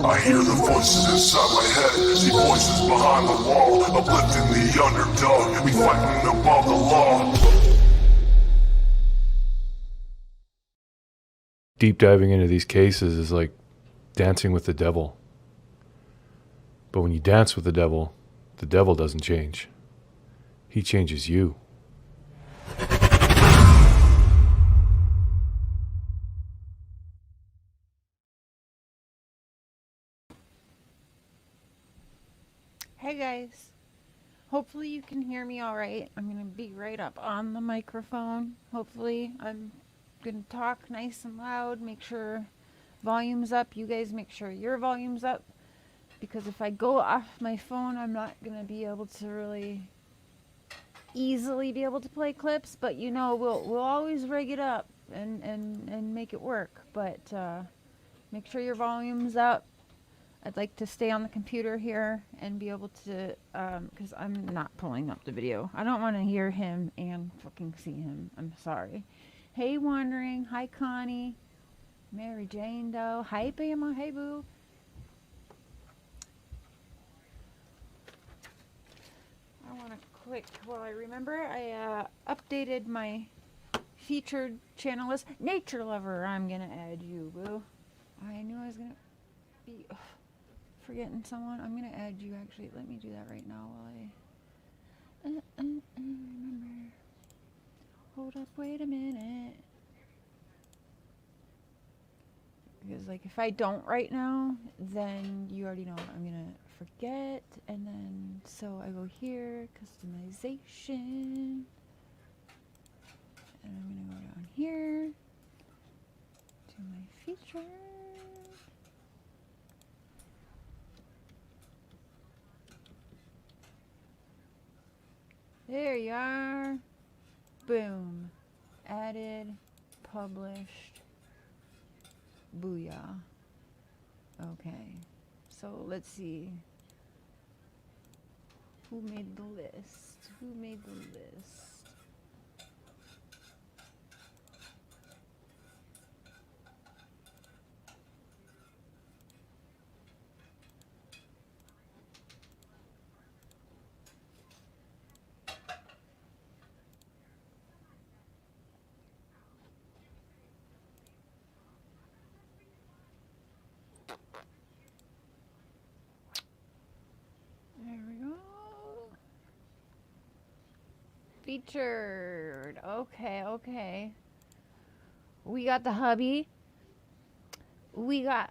I hear the voices inside my head, see voices behind the wall, uplifting the underdog, we fighting above the law. Deep diving into these cases is like dancing with the devil. But when you dance with the devil doesn't change. He changes you. Hey guys, hopefully you can hear me all right. I'm going to be right up on the microphone. Hopefully I'm going to talk nice and loud, make sure volume's up. You guys make sure your volume's up, because if I go off my phone, I'm not going to be able to really easily be able to play clips, but you know, we'll always rig it up and make it work. But make sure your volume's up. I'd like to stay on the computer here and be able to, because I'm not pulling up the video. I don't want to hear him and fucking see him. I'm sorry. Hey, Wandering. Hi, Connie. Mary Jane Doe. Hi, Bama. Hey, Boo. I want to quick, while I remember, I updated my featured channel list. Nature Lover, I'm going to add you, Boo. I knew I was going to be... forgetting someone. I'm gonna add you. Actually, let me do that right now while I remember. Hold up, wait a minute. Because like if I don't right now, then you already know I'm gonna forget. And then so I go here, customization, and I'm gonna go down here to my feature. There you are. Boom. Added. Published. Booyah. Okay. So let's see. Who made the list? Who made the list? There we go. Featured. Okay. We got the hubby. We got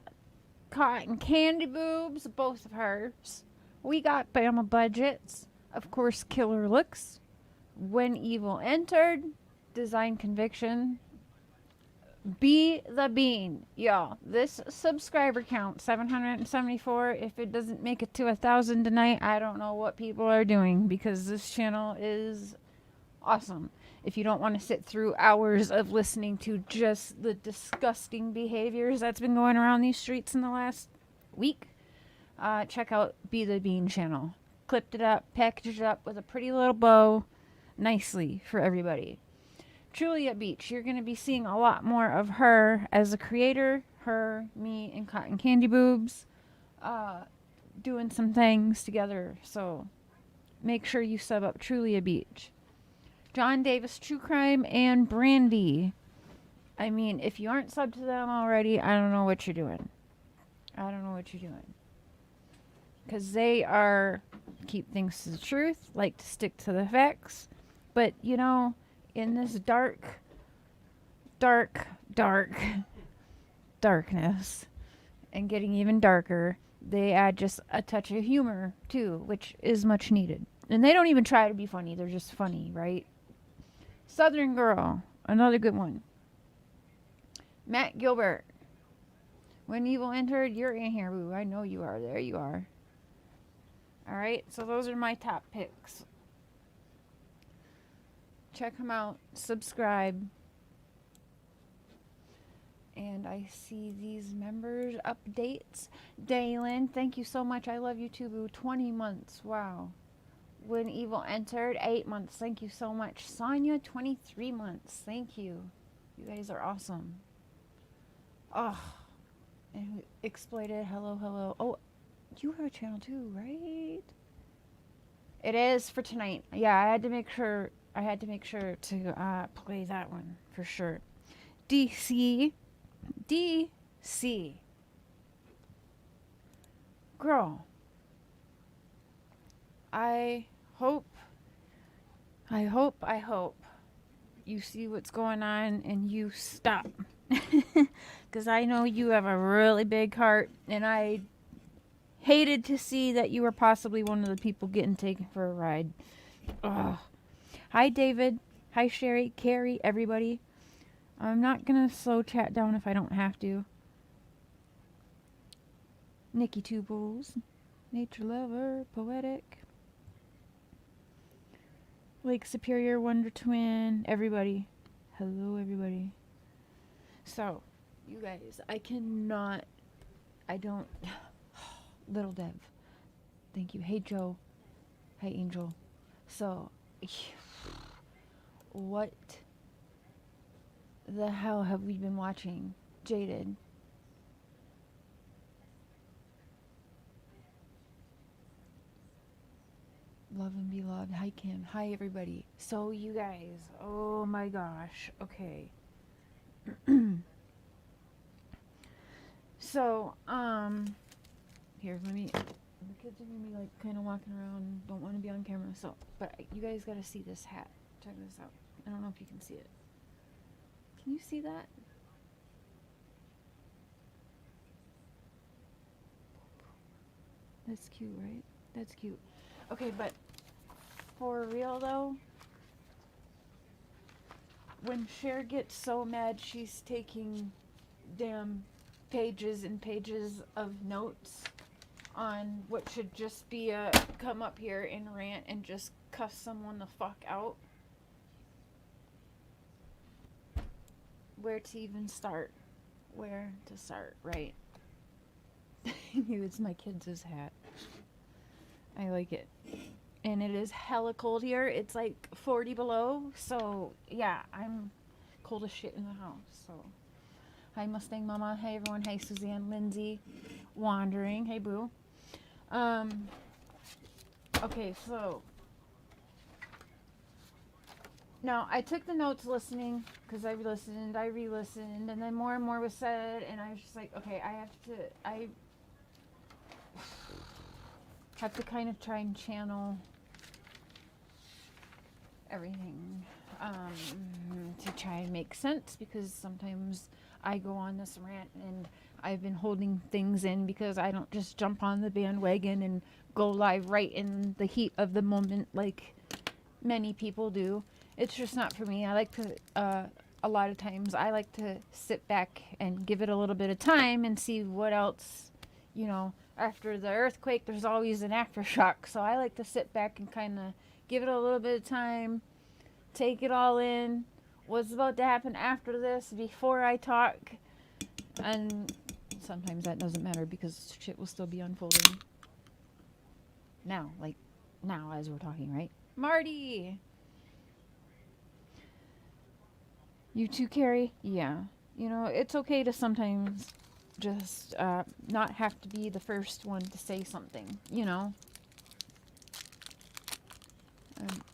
Cotton Candy Boobs, both of hers. We got Bama Budgets. Of course, Killer Looks. When Evil Entered. Design Conviction. Be the Bean. Y'all, this subscriber count, 774. If it doesn't make it to 1,000 tonight, I don't know what people are doing, because this channel is awesome. If you don't want to sit through hours of listening to just the disgusting behaviors that's been going around these streets in the last week, check out Be the Bean channel. Clipped it up, packaged it up with a pretty little bow, nicely for everybody. Julia Beach, you're going to be seeing a lot more of her as a creator. Her, me, and Cotton Candy Boobs doing some things together. So make sure you sub up Trulia Beach. John Davis True Crime and Brandy. I mean, if you aren't subbed to them already, I don't know what you're doing. Because they are, keep things to the truth, like to stick to the facts. But, you know, in this darkness, and getting even darker, they add just a touch of humor too, which is much needed. And they don't even try to be funny, they're just funny, right? Southern Girl, another good one. Matt Gilbert, When Evil Entered, you're in here, boo. I know you are. There you are. Alright, so those are my top picks. Check them out. Subscribe. And I see these members updates. Dalen, thank you so much. I love you too, boo. 20 months. Wow. When Evil Entered, 8 months. Thank you so much. Sonia, 23 months. Thank you. You guys are awesome. Oh, and who exploited hello. Oh, you have a channel too, right? It is for tonight. Yeah, I had to make sure to play that one for sure. DC. Girl, I hope you see what's going on and you stop. Because I know you have a really big heart, and I hated to see that you were possibly one of the people getting taken for a ride. Ugh. Hi, David. Hi, Sherry, Carrie, everybody. I'm not going to slow chat down if I don't have to. Nikki Two Bulls. Nature Lover. Poetic. Lake Superior, Wonder Twin. Everybody. Hello, everybody. So, you guys, I don't... Little Dev. Thank you. Hey, Joe. Hi, Angel. So, what the hell have we been watching? Jaded. Love and be loved. Hi, Kim. Hi, everybody. So, you guys. Oh, my gosh. Okay. So, here, let me... The kids are going to be, like, kind of walking around. Don't want to be on camera. So, but you guys got to see this hat. Check this out. I don't know if you can see it. Can you see that? That's cute, right? That's cute. Okay, but for real though, when Cher gets so mad, she's taking damn pages and pages of notes on what should just be a come up here and rant and just cuss someone the fuck out. Where to even start? Where to start, right? It's my kids' hat. I like it. And it is hella cold here. It's like 40 below. So, yeah, I'm cold as shit in the house. So, hi, Mustang Mama. Hey, everyone. Hey, Suzanne, Lindsay, Wandering. Hey, Boo. Okay, so. Now, I took the notes listening because I re-listened, and then more and more was said, and I was just like, okay, I have to kind of try and channel everything to try and make sense, because sometimes I go on this rant and I've been holding things in because I don't just jump on the bandwagon and go live right in the heat of the moment like many people do. It's just not for me. I like to, a lot of times, I like to sit back and give it a little bit of time and see what else, after the earthquake, there's always an aftershock. So I like to sit back and kind of give it a little bit of time, take it all in, what's about to happen after this, before I talk. And sometimes that doesn't matter because shit will still be unfolding. Now, as we're talking, right? Marty! You too, Carrie? Yeah. It's okay to sometimes just not have to be the first one to say something, I'm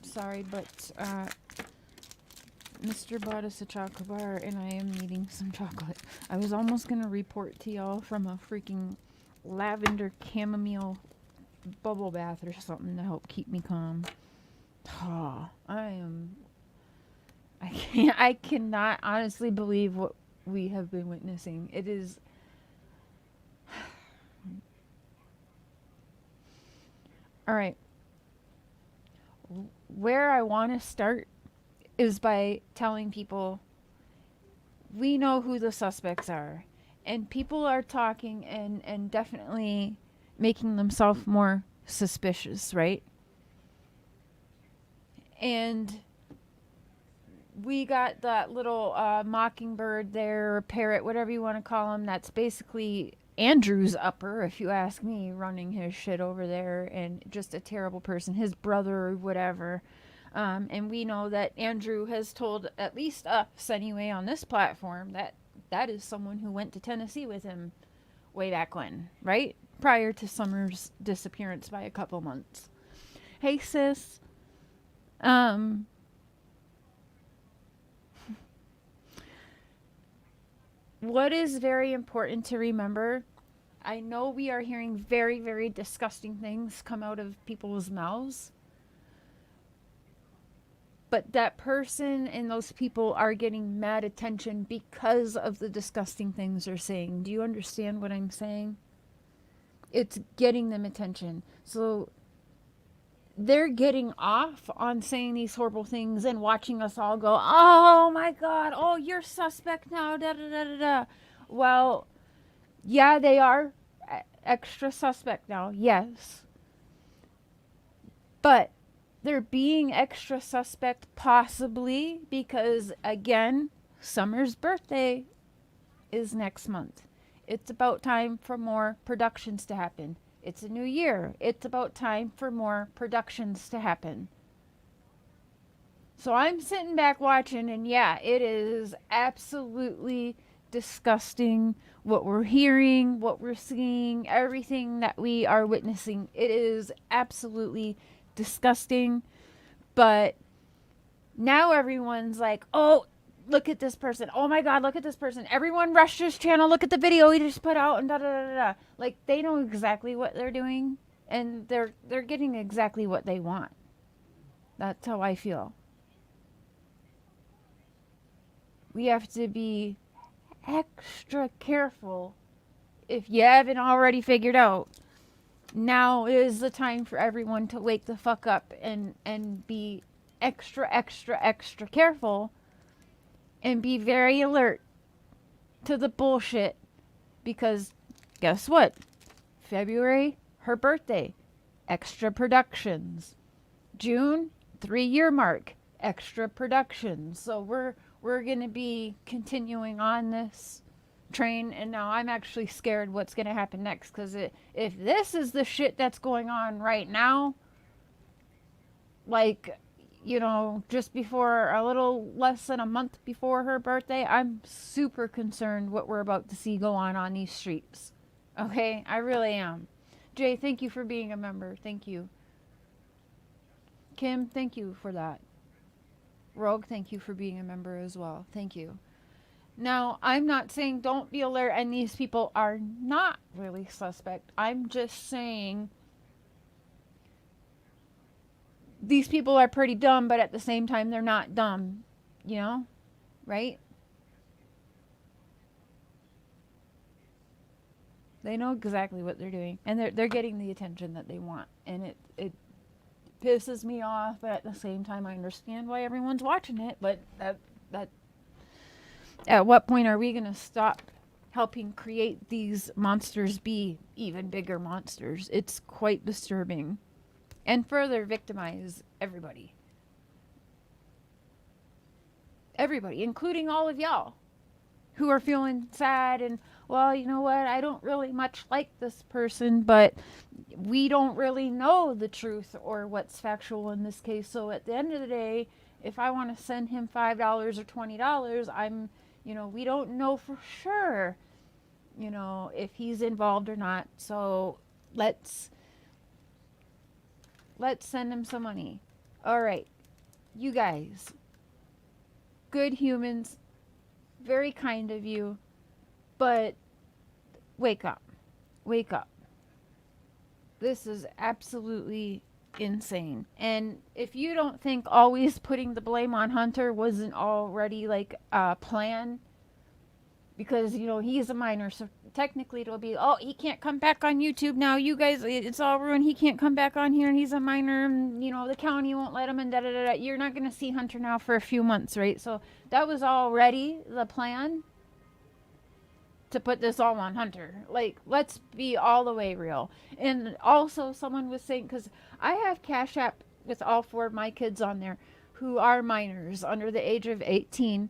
sorry, but Mr. bought us a chocolate bar and I am eating some chocolate. I was almost going to report to y'all from a freaking lavender chamomile bubble bath or something to help keep me calm. Oh, I cannot honestly believe what we have been witnessing. It is... All right. Where I want to start is by telling people we know who the suspects are. And people are talking and definitely making themselves more suspicious, right? And we got that little mockingbird there, or parrot, whatever you want to call him. That's basically Andrew's upper, if you ask me, running his shit over there, and just a terrible person. His brother or whatever. And we know that Andrew has told at least us, anyway, on this platform, that is someone who went to Tennessee with him. way back when, right? Prior to Summer's disappearance by a couple months. Hey, sis. What is very important to remember, I know we are hearing very, very disgusting things come out of people's mouths, but that person and those people are getting mad attention because of the disgusting things they're saying. Do you understand what I'm saying? It's getting them attention. So they're getting off on saying these horrible things and watching us all go, oh my God, oh, you're suspect now, da da da da da. Well, yeah, they are extra suspect now, yes. But they're being extra suspect possibly because, again, Summer's birthday is next month. It's about time for more productions to happen. It's a new year. It's about time for more productions to happen. So I'm sitting back watching, and yeah, it is absolutely disgusting what we're hearing, what we're seeing, everything that we are witnessing. It is absolutely disgusting. But now everyone's like, oh, look at this person. Oh my God, look at this person. Everyone rush his channel. Look at the video he just put out and da da da da. Like, they know exactly what they're doing, and they're getting exactly what they want. That's how I feel. We have to be extra careful. If you haven't already figured out, now is the time for everyone to wake the fuck up and be extra, extra, extra careful and be very alert to the bullshit, because guess what? February, her birthday, extra productions. June, 3-year mark, extra productions. So we're going to be continuing on this train, and now I'm actually scared what's going to happen next, because if this is the shit that's going on right now, like, you know, just before, a little less than a month before her birthday, I'm super concerned what we're about to see go on these streets. Okay? I really am. Jay, thank you for being a member. Thank you. Kim, thank you for that. Rogue, thank you for being a member as well. Thank you. Now, I'm not saying don't be alert and these people are not really suspect. I'm just saying these people are pretty dumb, but at the same time, they're not dumb. You know? Right? They know exactly what they're doing. And they're getting the attention that they want. And it pisses me off, but at the same time, I understand why everyone's watching it. But that at what point are we going to stop helping create these monsters be even bigger monsters? It's quite disturbing. And further victimize everybody. Everybody, including all of y'all who are feeling sad and, well, you know what, I don't really much like this person, but we don't really know the truth or what's factual in this case. So at the end of the day, if I want to send him $5 or $20, we don't know for sure, if he's involved or not. So let's send him some money. All right, you guys, good humans, very kind of you, but wake up. Wake up. This is absolutely insane. And if you don't think always putting the blame on Hunter wasn't already like a plan, because he's a minor, so technically it'll be, oh, he can't come back on YouTube now, you guys, it's all ruined, he can't come back on here, and he's a minor, and the county won't let him, and da-da-da-da. You're not going to see Hunter now for a few months, right? So that was already the plan, to put this all on Hunter. Like, let's be all the way real. And also, someone was saying, because I have Cash App with all 4 of my kids on there who are minors under the age of 18,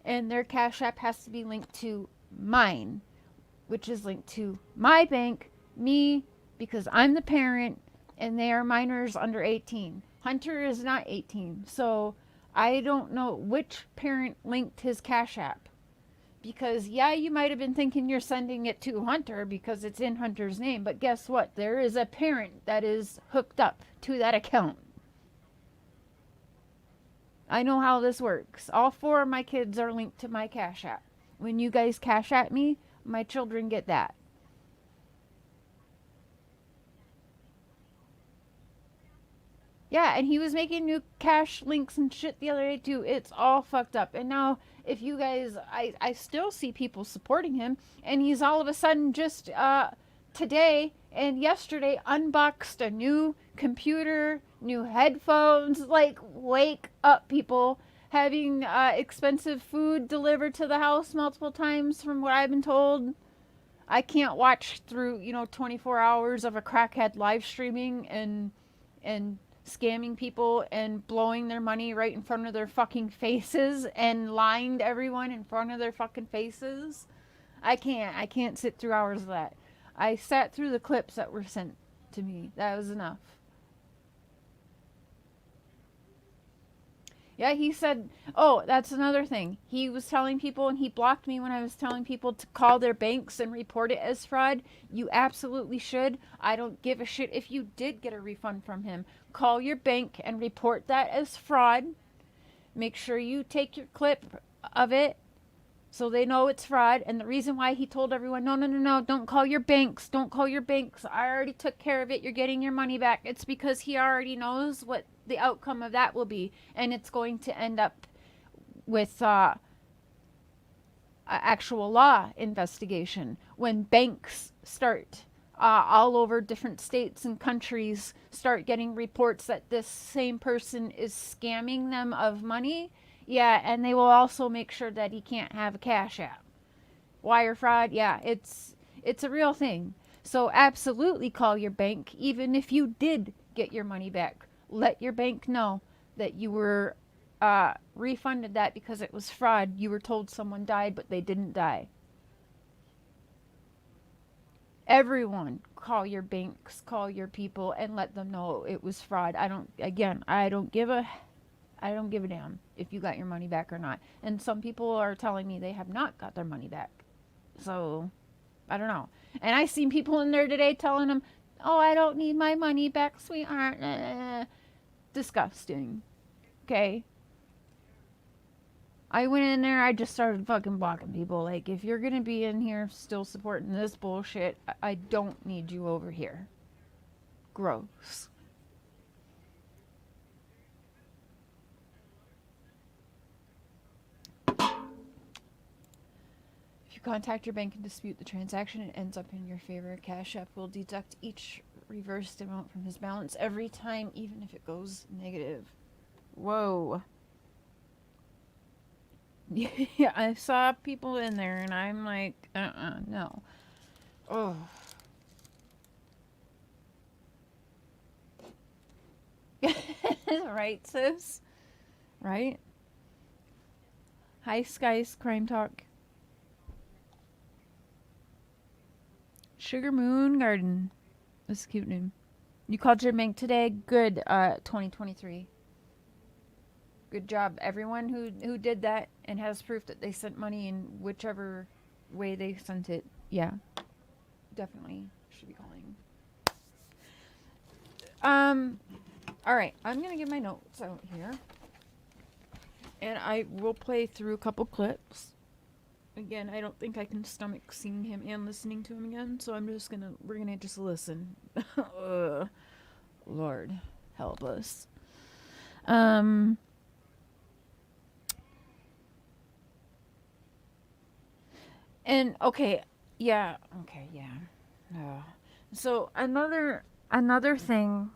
and their Cash App has to be linked to mine, which is linked to my bank, me, because I'm the parent, and they are minors under 18. Hunter is not 18, so I don't know which parent linked his Cash App. Because, yeah, you might have been thinking you're sending it to Hunter because it's in Hunter's name, but guess what? There is a parent that is hooked up to that account. I know how this works. All 4 of my kids are linked to my Cash App. When you guys cash at me, my children get that. Yeah, and he was making new cash links and shit the other day too. It's all fucked up. And now, if you guys, I still see people supporting him, and he's all of a sudden just today and yesterday unboxed a new computer, new headphones. Like, wake up, people. Having expensive food delivered to the house multiple times, from what I've been told. I can't watch through 24 hours of a crackhead live streaming and scamming people and blowing their money right in front of their fucking faces and lying to everyone in front of their fucking faces. I can't sit through hours of that. I sat through the clips that were sent to me. That was enough. Yeah, he said, oh, that's another thing. He was telling people, and he blocked me when I was telling people to call their banks and report it as fraud. You absolutely should. I don't give a shit if you did get a refund from him. Call your bank and report that as fraud. Make sure you take your clip of it so they know it's fraud. And the reason why he told everyone, no, don't call your banks. Don't call your banks. I already took care of it. You're getting your money back. It's because he already knows what the outcome of that will be, and it's going to end up with actual law investigation when banks start all over different states and countries start getting reports that this same person is scamming them of money. Yeah, and they will also make sure that he can't have a Cash App. Wire fraud, yeah, it's a real thing. So absolutely call your bank, even if you did get your money back. Let your bank know that you were refunded that because it was fraud. You were told someone died, but they didn't die. Everyone, call your banks, call your people, and let them know it was fraud. I don't give a damn if you got your money back or not. And some people are telling me they have not got their money back. So, I don't know. And I seen people in there today telling them, oh, I don't need my money back, sweetheart. Disgusting. Okay? I went in there, I just started fucking blocking people. Like, if you're gonna be in here still supporting this bullshit, I don't need you over here. Gross. Contact your bank and dispute the transaction. It ends up in your favor. Cash App will deduct each reversed amount from his balance every time, even if it goes negative. Whoa. Yeah, I saw people in there and I'm like, no. Oh. Right, sis? Right? Hi, Skies Crime Talk. Sugar Moon Garden. That's a cute name. You called your bank today? Good, 2023. Good job. Everyone who did that and has proof that they sent money in whichever way they sent it. Yeah. Definitely should be calling. Alright. I'm going to get my notes out here. And I will play through a couple clips. Again, I don't think I can stomach seeing him and listening to him again, so we're gonna just listen. Lord, help us. And, okay, yeah. So, another thing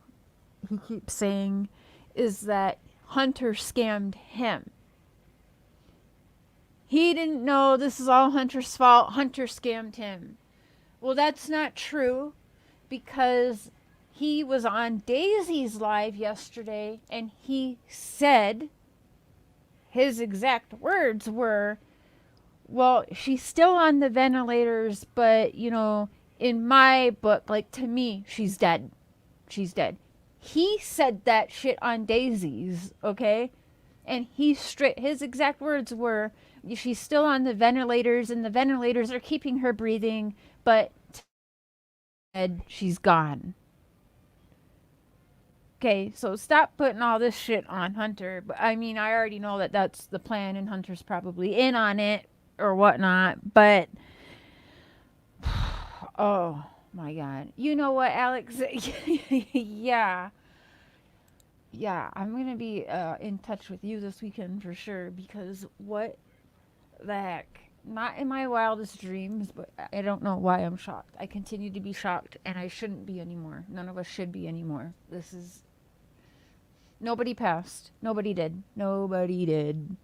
he keeps saying is that Hunter scammed him. He didn't know this is all Hunter's fault. Hunter scammed him. Well, that's not true because he was on Daisy's live yesterday and he said his exact words were, well, she's still on the ventilators, but, in my book, like, to me, she's dead. She's dead. He said that shit on Daisy's, okay? And his exact words were, She's still on the ventilators, and the ventilators are keeping her breathing, but she's gone. Okay, so stop putting all this shit on Hunter. But I mean, I already know that that's the plan, and Hunter's probably in on it or whatnot. But oh my God, you know what, Alex? Yeah, I'm gonna be in touch with you this weekend for sure, because what the heck? Not in my wildest dreams, but I don't know why I'm shocked. I continue to be shocked, and I shouldn't be anymore. None of us should be anymore. This is. Nobody passed. Nobody did. Nobody did.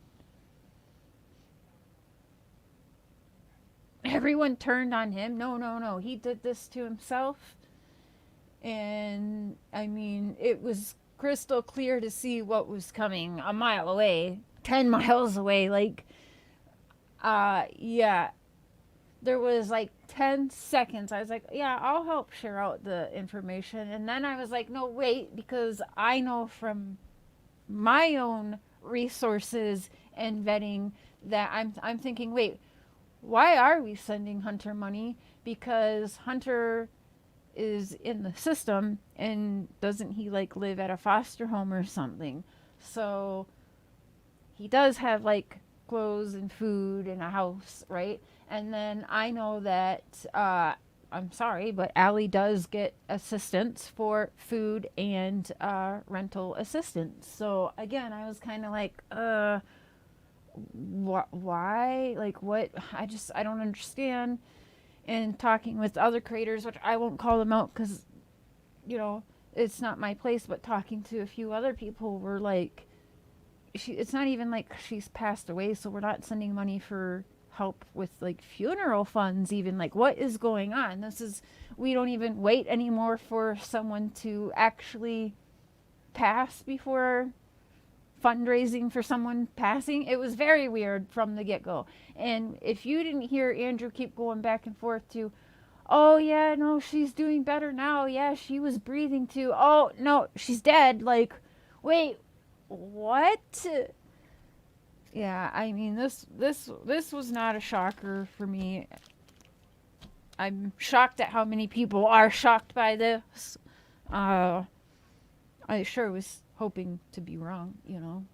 Everyone turned on him. No. He did this to himself. And, I mean, it was crystal clear to see what was coming a mile away, 10 miles away. Like, yeah. There was like 10 seconds. I was like, yeah, I'll help share out the information. And then I was like, no, wait, because I know from my own resources and vetting that I'm thinking, wait, why are we sending Hunter money? Because Hunter is in the system, and doesn't he like live at a foster home or something? So he does have like clothes and food and a house, right? And then I know that, I'm sorry, but Allie does get assistance for food and rental assistance. So again, I was kind of like, why? Like, what? I don't understand. And talking with other creators, which I won't call them out because, you know, it's not my place, but talking to a few other people were like, it's not even like she's passed away, so we're not sending money for help with like funeral funds even. Like, what is going on? We don't even wait anymore for someone to actually pass before fundraising for someone passing. It was very weird from the get-go. And if you didn't hear Andrew keep going back and forth to, oh yeah, no, she's doing better now, yeah, she was breathing too, oh no, she's dead, like, wait, what? Yeah, I mean, this was not a shocker for me. I'm shocked at how many people are shocked by this. I sure was hoping to be wrong, you know.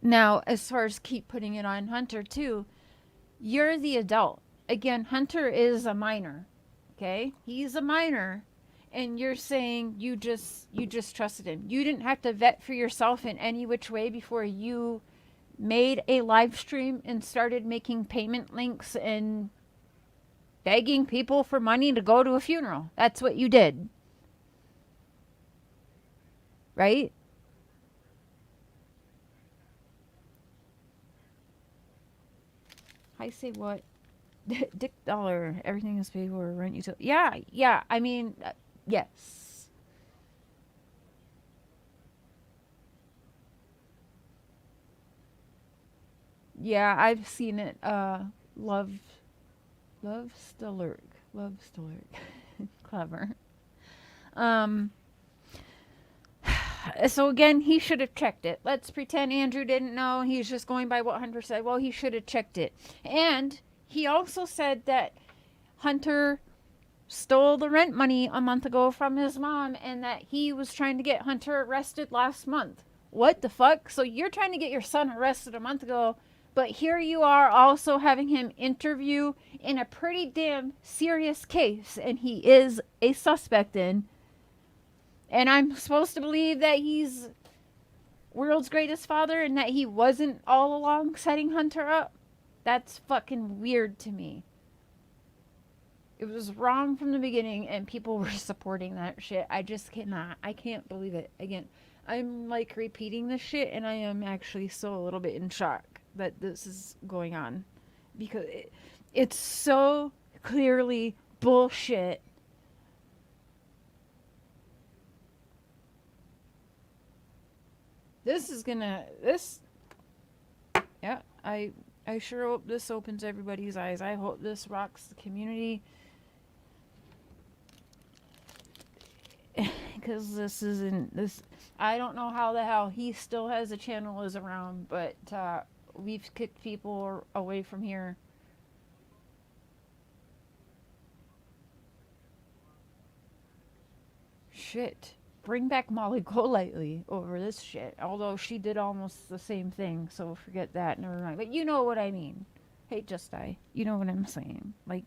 Now, as far as keep putting it on Hunter too, you're the adult. Again, Hunter is a minor. Okay? He's a minor. And you're saying you just trusted him. You didn't have to vet for yourself in any which way before you made a live stream and started making payment links and begging people for money to go to a funeral. That's what you did. Right? I say what? Dick dollar. Everything is paid for. Rent, utility. Yeah. I mean, yes. Yeah, I've seen it. Love still lurk. Clever. So again, he should have checked it. Let's pretend Andrew didn't know. He's just going by what Hunter said. Well, he should have checked it. And he also said that Hunter stole the rent money a month ago from his mom, and that he was trying to get Hunter arrested last month. What the fuck? So you're trying to get your son arrested a month ago, but here you are also having him interview in a pretty damn serious case, and he is a suspect in. And I'm supposed to believe that he's world's greatest father and that he wasn't all along setting Hunter up? That's fucking weird to me. It was wrong from the beginning, and people were supporting that shit. I just cannot. I can't believe it. Again, I'm like repeating this shit, and I am actually still a little bit in shock that this is going on. Because it's so clearly bullshit. Yeah, I sure hope this opens everybody's eyes. I hope this rocks the community. because this isn't this. I don't know how the hell he still has a channel is around, but we've kicked people away from here. Shit. Bring back Molly Golightly over this shit. Although she did almost the same thing, so forget that. Never mind. But you know what I mean. Hey, Just I. You know what I'm saying. Like,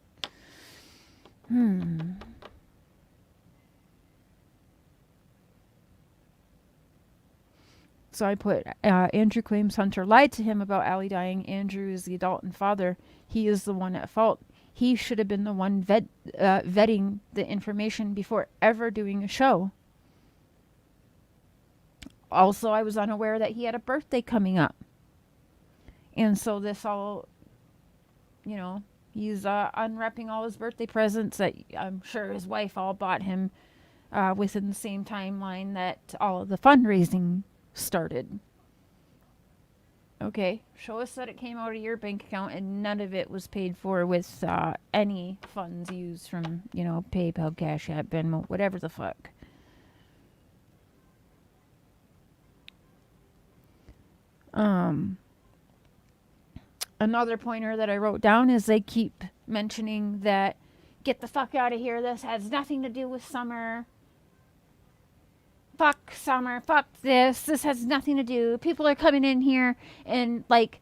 So I put, Andrew claims Hunter lied to him about Allie dying. Andrew is the adult and father. He is the one at fault. He should have been the one vetting the information before ever doing a show. Also, I was unaware that he had a birthday coming up. And so this all, you know, he's unwrapping all his birthday presents that I'm sure his wife all bought him within the same timeline that all of the fundraising started. Okay, show us that it came out of your bank account and none of it was paid for with any funds used from, you know, PayPal, Cash App, Venmo, whatever the fuck. Another pointer that I wrote down is they keep mentioning that get the fuck out of here. This has nothing to do with summer. Fuck summer. Fuck this. This has nothing to do. People are coming in here and like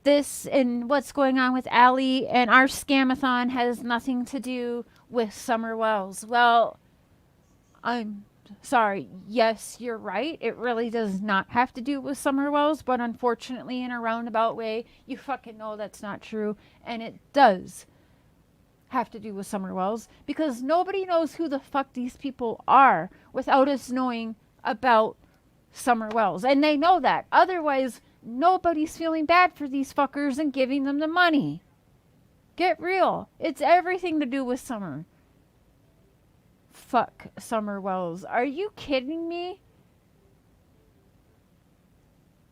this and what's going on with Allie and our scamathon has nothing to do with Summer Wells. Well, I'm sorry. Yes, you're right. It really does not have to do with Summer Wells, but unfortunately, in a roundabout way, you fucking know that's not true. And it does have to do with Summer Wells because nobody knows who the fuck these people are without us knowing about Summer Wells. And they know that. Otherwise, nobody's feeling bad for these fuckers and giving them the money. Get real. It's everything to do with Summer. Fuck Summer Wells. Are you kidding me?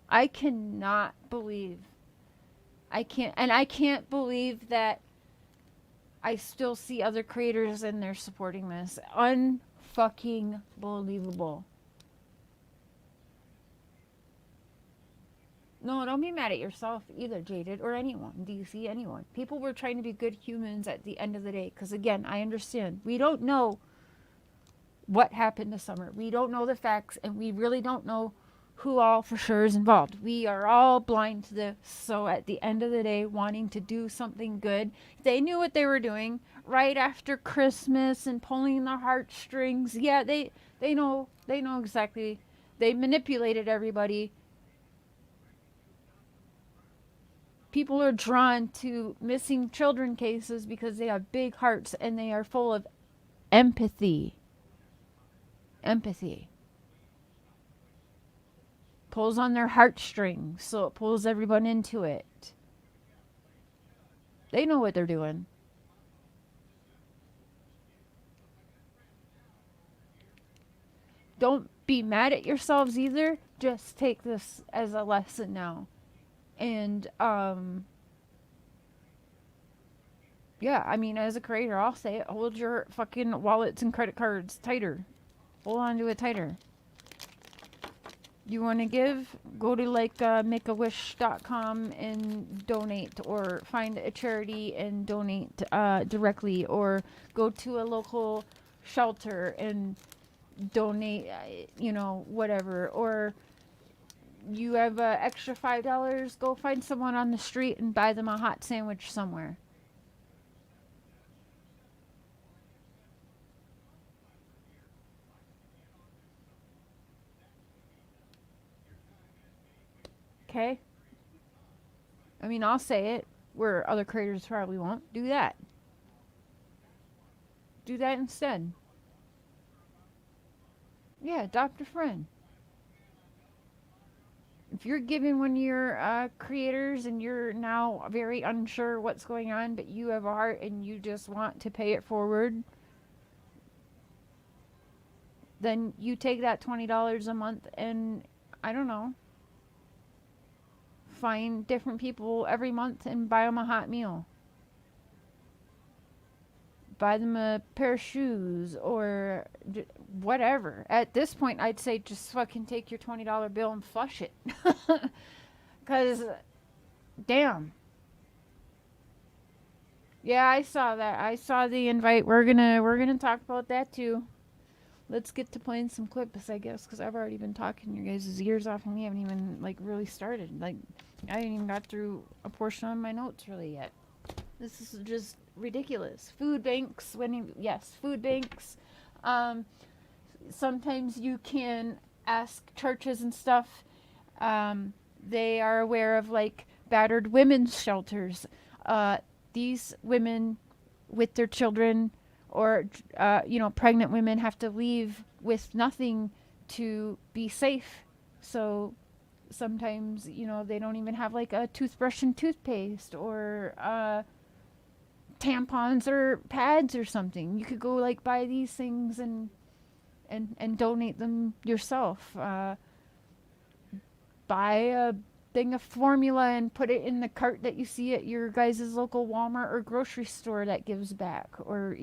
I cannot believe. I can't believe that I still see other creators in there supporting this. Unfucking believable. No, don't be mad at yourself either, Jaded, or anyone, DC, anyone. People were trying to be good humans at the end of the day. Because again, I understand. We don't know what happened to Summer. We don't know the facts, and we really don't know who all for sure is involved. We are all blind to this. So at the end of the day, wanting to do something good, they knew what they were doing right after Christmas and pulling the heartstrings. Yeah, they know exactly. They manipulated everybody. People are drawn to missing children cases because they have big hearts and they are full of empathy. Empathy pulls on their heartstrings, so it pulls everyone into it. They know what they're doing. Don't be mad at yourselves either. Just take this as a lesson now. And yeah, I mean, as a creator, I'll say it. Hold your fucking wallets and credit cards tighter. Hold on to it tighter. You want to give? Go to like makeawish.com and donate, or find a charity and donate directly, or go to a local shelter and donate, you know, whatever. Or you have extra $5, go find someone on the street and buy them a hot sandwich somewhere. Okay? I mean, I'll say it where other creators probably won't. Do that. Do that instead. Yeah, adopt a friend. If you're giving one of your creators and you're now very unsure what's going on, but you have a heart and you just want to pay it forward, then you take that $20 a month and, I don't know, find different people every month and buy them a hot meal. buy them a pair of shoes or whatever. At this point, I'd say just fucking take your $20 bill and flush it. Cause, damn. Yeah, I saw that. I saw the invite. We're gonna talk about that too. Let's get to playing some clips, I guess, because I've already been talking your guys' ears off, and we haven't even like really started. Like, I haven't even got through a portion of my notes really yet. This is just ridiculous. Food banks. Yes, food banks. Sometimes you can ask churches and stuff. They are aware of like battered women's shelters. These women with their children or pregnant women have to leave with nothing to be safe. So sometimes they don't even have like a toothbrush and toothpaste or tampons or pads or something. You could go like buy these things and donate them yourself. Buy a thing of formula and put it in the cart that you see at your guys' local Walmart or grocery store that gives back. Or,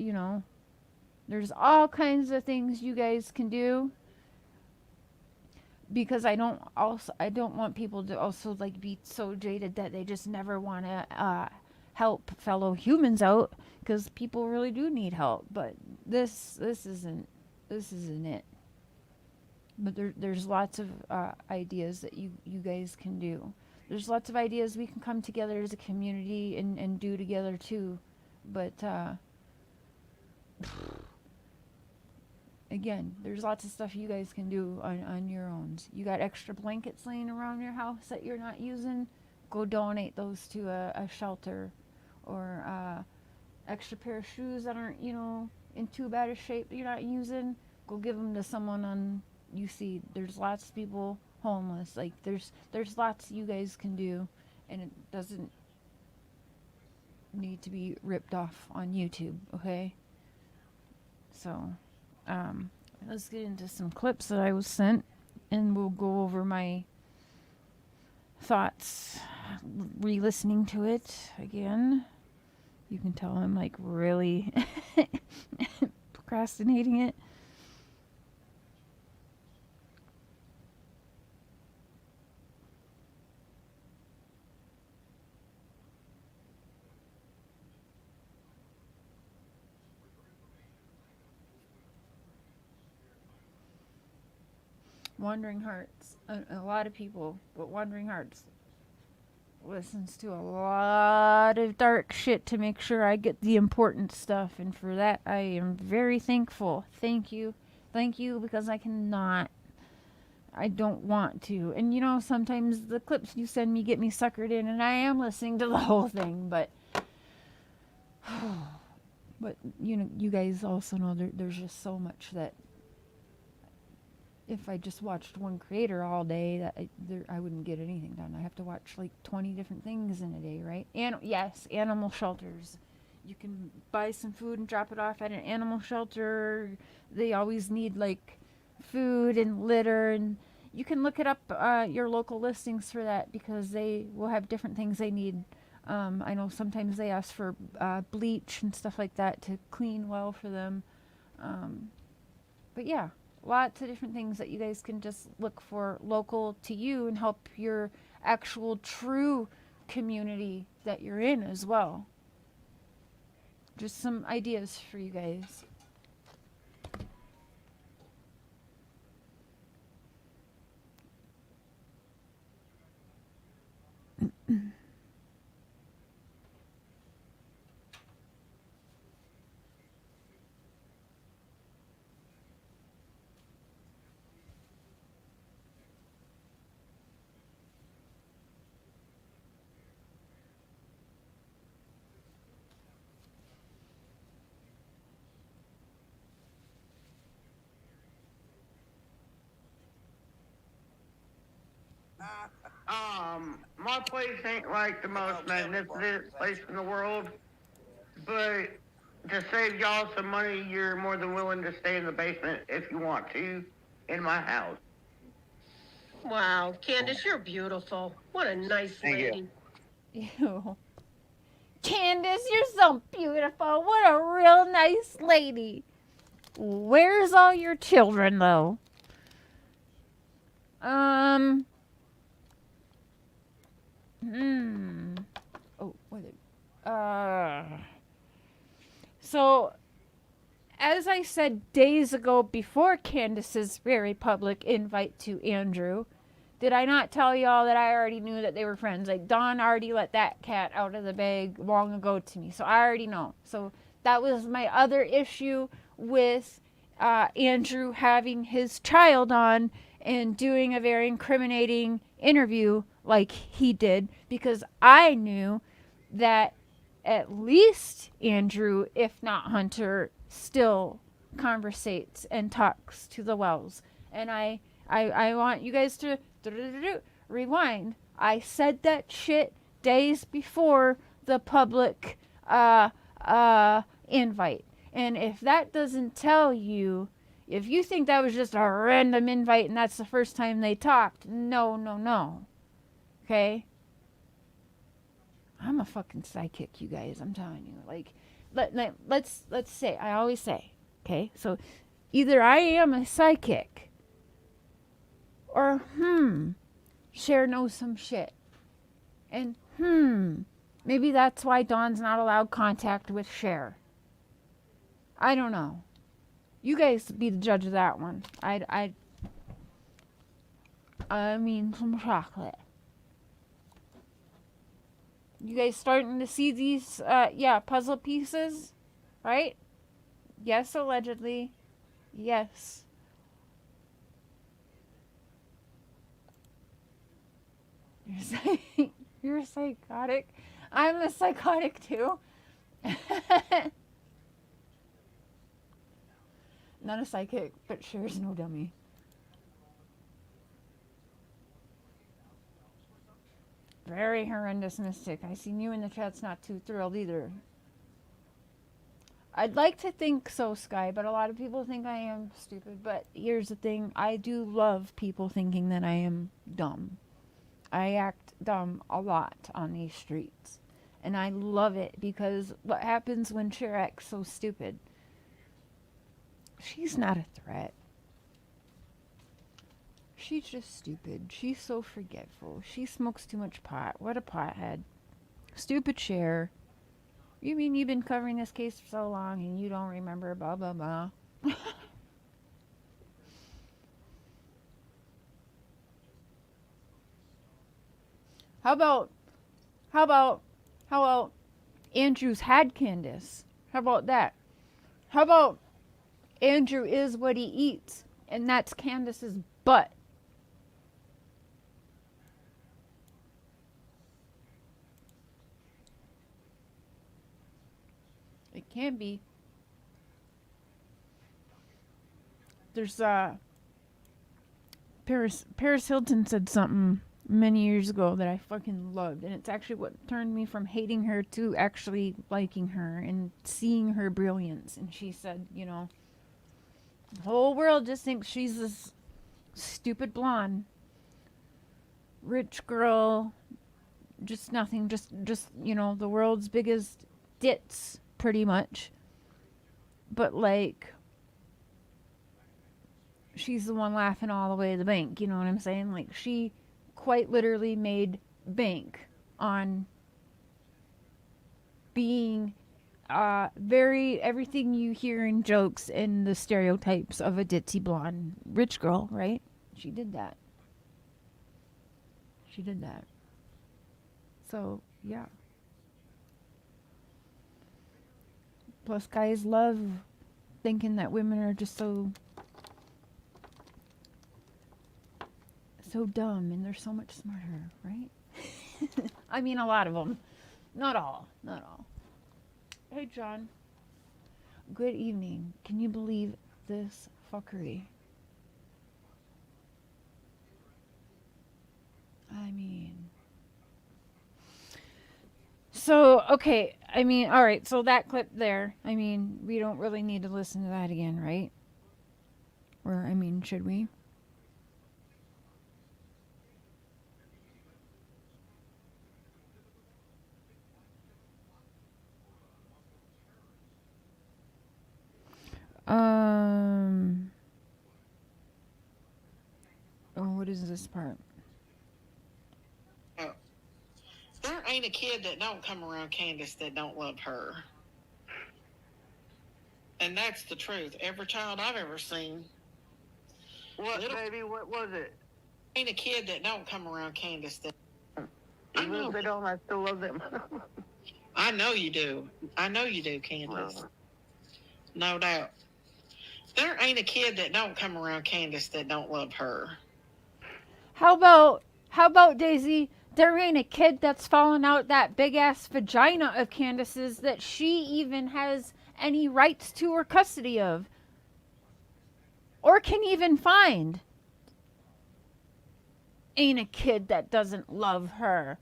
there's all kinds of things you guys can do. Because I don't want people to also like be so jaded that they just never want to help fellow humans out, because people really do need help. But this isn't it. But there's lots of ideas that you guys can do. There's lots of ideas we can come together as a community and do together too. But again, there's lots of stuff you guys can do on your own. You got extra blankets laying around your house that you're not using? Go donate those to a shelter. Or extra pair of shoes that aren't, in too bad a shape that you're not using, go give them to someone on. You see, there's lots of people homeless. Like, there's lots you guys can do, and it doesn't need to be ripped off on YouTube, okay? So, let's get into some clips that I was sent, and we'll go over my thoughts re-listening to it again. You can tell I'm like really procrastinating it. Wandering Hearts. A lot of people, but Wandering Hearts listens to a lot of dark shit to make sure I get the important stuff, and for that I am very thankful. Thank you, because I don't want to. And sometimes the clips you send me get me suckered in, and I am listening to the whole thing, but you guys also know there's just so much that if I just watched one creator all day, that I wouldn't get anything done. I have to watch like 20 different things in a day, right? And yes, animal shelters. You can buy some food and drop it off at an animal shelter. They always need like food and litter, and you can look it up, your local listings for that, because they will have different things they need. I know sometimes they ask for bleach and stuff like that to clean well for them. But yeah, lots of different things that you guys can just look for local to you and help your actual true community that you're in as well. Just some ideas for you guys. My place ain't like the most magnificent place in the world, but to save y'all some money, you're more than willing to stay in the basement if you want to, in my house. Wow, Candace, you're beautiful. What a nice Thank lady. you. Ew. Candace, you're so beautiful. What a real nice lady. Where's all your children, though? Oh, what? So, as I said days ago before Candace's very public invite to Andrew, did I not tell y'all that I already knew that they were friends? Like, Dawn already let that cat out of the bag long ago to me, so I already know. So that was my other issue with Andrew having his child on and doing a very incriminating interview like he did, because I knew that at least Andrew, if not Hunter, still conversates and talks to the Wells. And I want you guys to rewind. I said that shit days before the public invite. And if that doesn't tell you, if you think that was just a random invite and that's the first time they talked, no. Okay? I'm a fucking psychic, you guys. I'm telling you. Like, let's say, I always say, okay? So either I am a psychic or Cher knows some shit. And maybe that's why Dawn's not allowed contact with Cher. I don't know. You guys be the judge of that one. I mean, some chocolate. You guys starting to see these, puzzle pieces, right? Yes, allegedly. Yes. You're psychotic. I'm a psychotic too. Not a psychic, but Cher's no dummy. Very horrendous mystic. I seen you in the chat's not too thrilled either. I'd like to think so, Sky, but a lot of people think I am stupid. But here's the thing. I do love people thinking that I am dumb. I act dumb a lot on these streets. And I love it because what happens when Cher acts so stupid? She's not a threat. She's just stupid. She's so forgetful. She smokes too much pot. What a pothead. Stupid Cher. You mean you've been covering this case for so long and you don't remember blah blah blah? How about Andrew's had Candace? How about that? How about Andrew is what he eats, and that's Candace's butt? It can be. There's Paris Hilton said something many years ago that I fucking loved, and it's actually what turned me from hating her to actually liking her and seeing her brilliance. And she said, you know, the whole world just thinks she's this stupid blonde rich girl, just nothing, just you know, the world's biggest ditz pretty much, but like she's the one laughing all the way to the bank, you know what I'm saying? Like, she quite literally made bank on being very everything you hear in jokes and the stereotypes of a ditzy blonde rich girl, right? She did that. So yeah. Plus guys love thinking that women are just so dumb and they're so much smarter, right? I mean, a lot of them. Not all. Hey, John. Good evening. Can you believe this fuckery? I mean... So, okay. I mean, alright. So that clip there, I mean, we don't really need to listen to that again, right? Or, I mean, should we? Oh, what is this part? Oh. There ain't a kid that don't come around Candace that don't love her. And that's the truth. Every child I've ever seen. What, baby? What was it? Ain't a kid that don't come around Candace that. Even if they don't, I still love them. I know you do. I know you do, Candace. No doubt. There ain't a kid that don't come around Candace that don't love her. How about Daisy? There ain't a kid that's fallen out that big ass vagina of Candace's that she even has any rights to or custody of, or can even find. Ain't a kid that doesn't love her.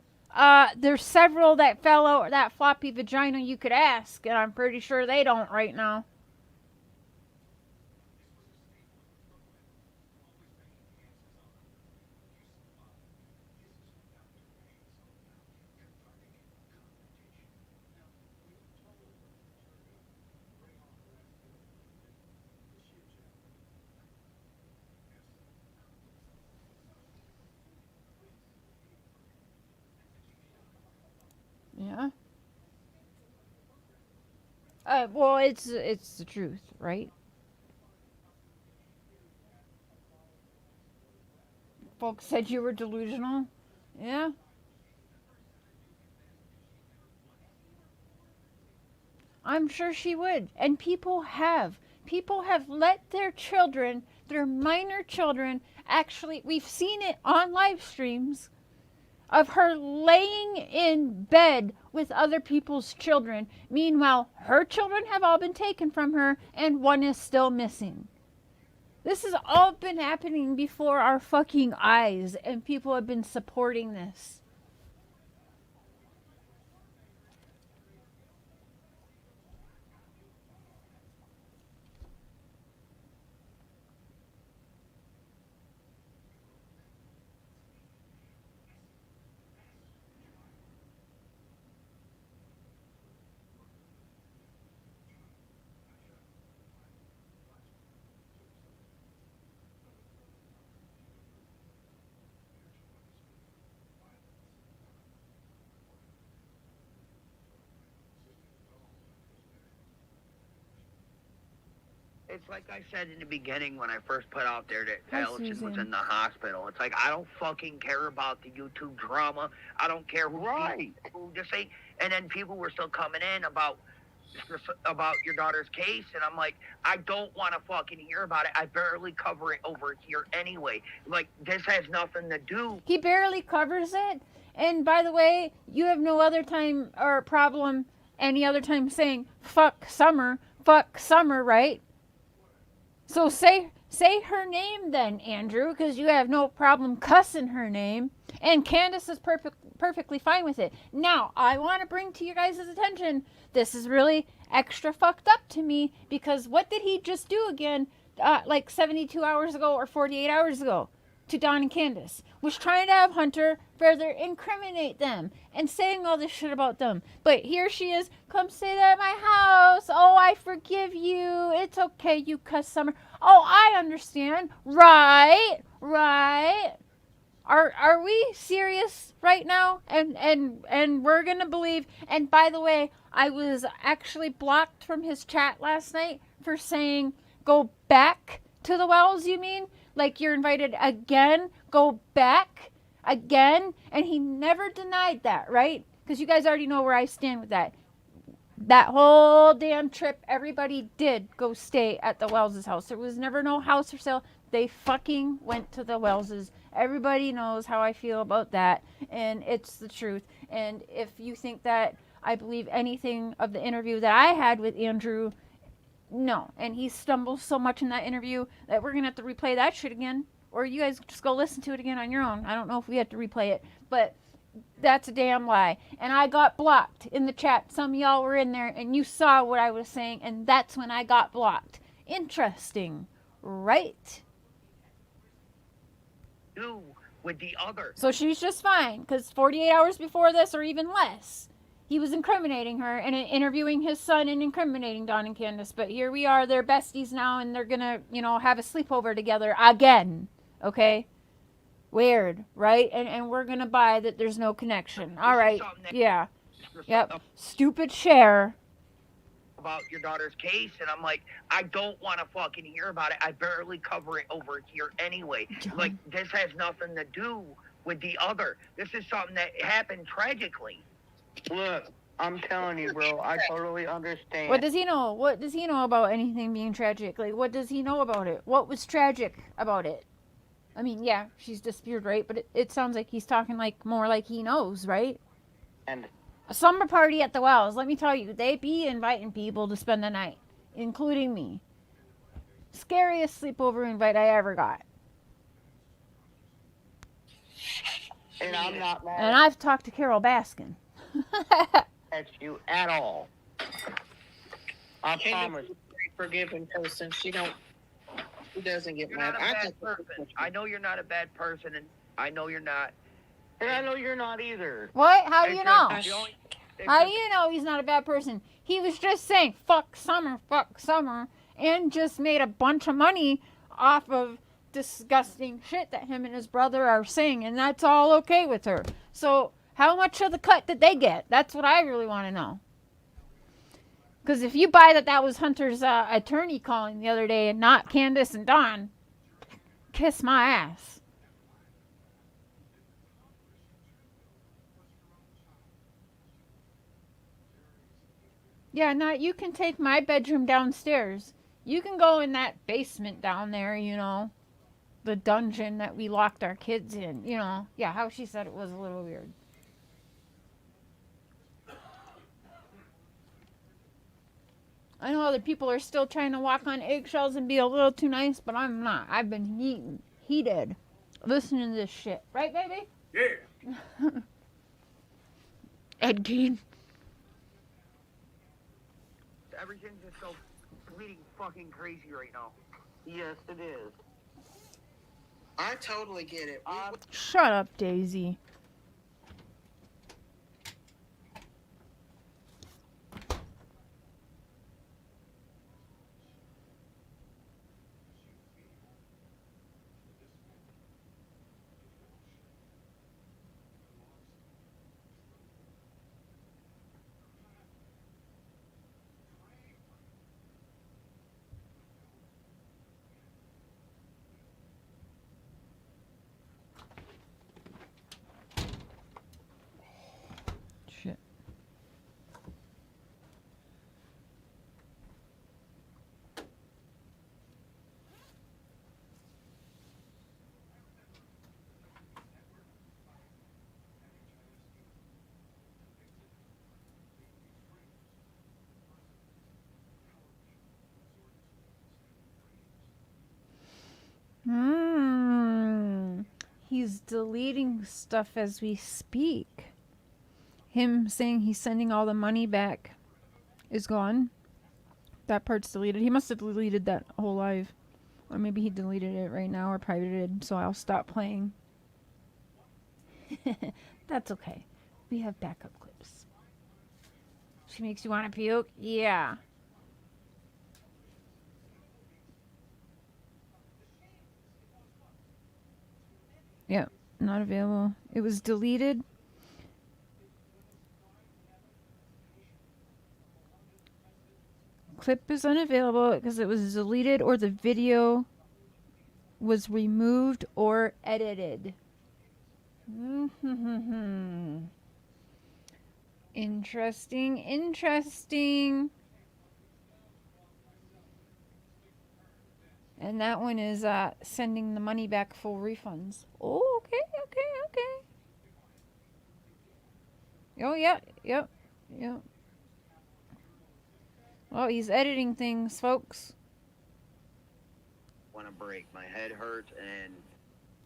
There's several that fell out that floppy vagina you could ask, and I'm pretty sure they don't right now. Yeah. Well, it's the truth, right? Folks said you were delusional. Yeah. I'm sure she would. And people have. People have let their children, their minor children, actually, we've seen it on live streams of her laying in bed with other people's children. Meanwhile, her children have all been taken from her and one is still missing. This has all been happening before our fucking eyes, and people have been supporting this. It's like I said in the beginning when I first put out there that Hi, Ellison was Susan. in the hospital. It's like, I don't fucking care about the YouTube drama. I don't care who just say. And then people were still coming in about your daughter's case, and I'm like, I don't want to fucking hear about it. I barely cover it over here anyway. Like, this has nothing to do. He barely covers it. And by the way, you have no other time or problem any other time saying fuck Summer, right? So say her name then, Andrew, because you have no problem cussing her name. And Candace is perfectly fine with it. Now, I want to bring to you guys' attention, this is really extra fucked up to me, because what did he just do again, like 72 hours ago or 48 hours ago to Don and Candace? Was trying to have Hunter further incriminate them and saying all this shit about them. But here she is, come stay at my house. Oh, I forgive you. It's okay, you cuss Summer. Oh, I understand. Right. Are we serious right now? And we're gonna believe. And by the way, I was actually blocked from his chat last night for saying go back to the wells, you mean? Like you're invited again, go back again. And he never denied that, right? Because you guys already know where I stand with that. That whole damn trip, everybody did go stay at the Wells' house. There was never no house for sale. They fucking went to the Wells'. Everybody knows how I feel about that, and it's the truth. And if you think that I believe anything of the interview that I had with Andrew, no. And he stumbles so much in that interview that we're going to have to replay that shit again. Or you guys just go listen to it again on your own. I don't know if we have to replay it, but that's a damn lie. And I got blocked in the chat. Some of y'all were in there and you saw what I was saying, and that's when I got blocked. Interesting, right? Do with the other. So she's just fine, because 48 hours before this, or even less, he was incriminating her and interviewing his son and incriminating Don and Candace. But here we are, they're besties now, and they're gonna, have a sleepover together again. Okay? Weird, right? And we're gonna buy that there's no connection. All right. Yeah. Yep. Stupid share. About your daughter's case, and I'm like, I don't want to fucking hear about it. I barely cover it over here anyway. Like, this has nothing to do with the other. This is something that happened tragically. Look, I'm telling you, bro, I totally understand. What does he know? What does he know about anything being tragic? Like, what does he know about it? What was tragic about it? I mean, yeah, she's disappeared, right? But it sounds like he's talking like more like he knows, right? And A summer party at the Wells. Let me tell you, they be inviting people to spend the night, including me. Scariest sleepover invite I ever got. and I'm not mad And I've talked to Carol Baskin. at you at all. I Candace promise. is a very forgiving person. She doesn't get You're mad. not a bad person. I know you're not a bad person, and I know you're not. And I know you're not either. What? How do It's you just know? the only- it's How do just- you know he's not a bad person? He was just saying, fuck summer, and just made a bunch of money off of disgusting shit that him and his brother are saying, and that's all okay with her. So, how much of the cut did they get? That's what I really want to know. Because if you buy that was Hunter's attorney calling the other day and not Candace and Don, kiss my ass. Yeah, now you can take my bedroom downstairs. You can go in that basement down there, the dungeon that we locked our kids in, Yeah, how she said it was a little weird. I know other people are still trying to walk on eggshells and be a little too nice, but I'm not. I've been heated listening to this shit. Right, baby? Yeah. Ed Gein. Everything's just so bleeding fucking crazy right now. Yes, it is. I totally get it. Shut up, Daisy. Shit. He's deleting stuff as we speak. Him saying he's sending all the money back is gone. That part's deleted. He must have deleted that whole live. Or maybe he deleted it right now or privated, so I'll stop playing. That's okay. We have backup clips. She makes you want to puke? Yeah. Yeah, not available. It was deleted. Clip is unavailable because it was deleted or the video was removed or edited. Interesting. And that one is sending the money back full refunds. Oh, okay. Oh, yeah, yep. Oh, he's editing things, folks. Want a break? My head hurts, and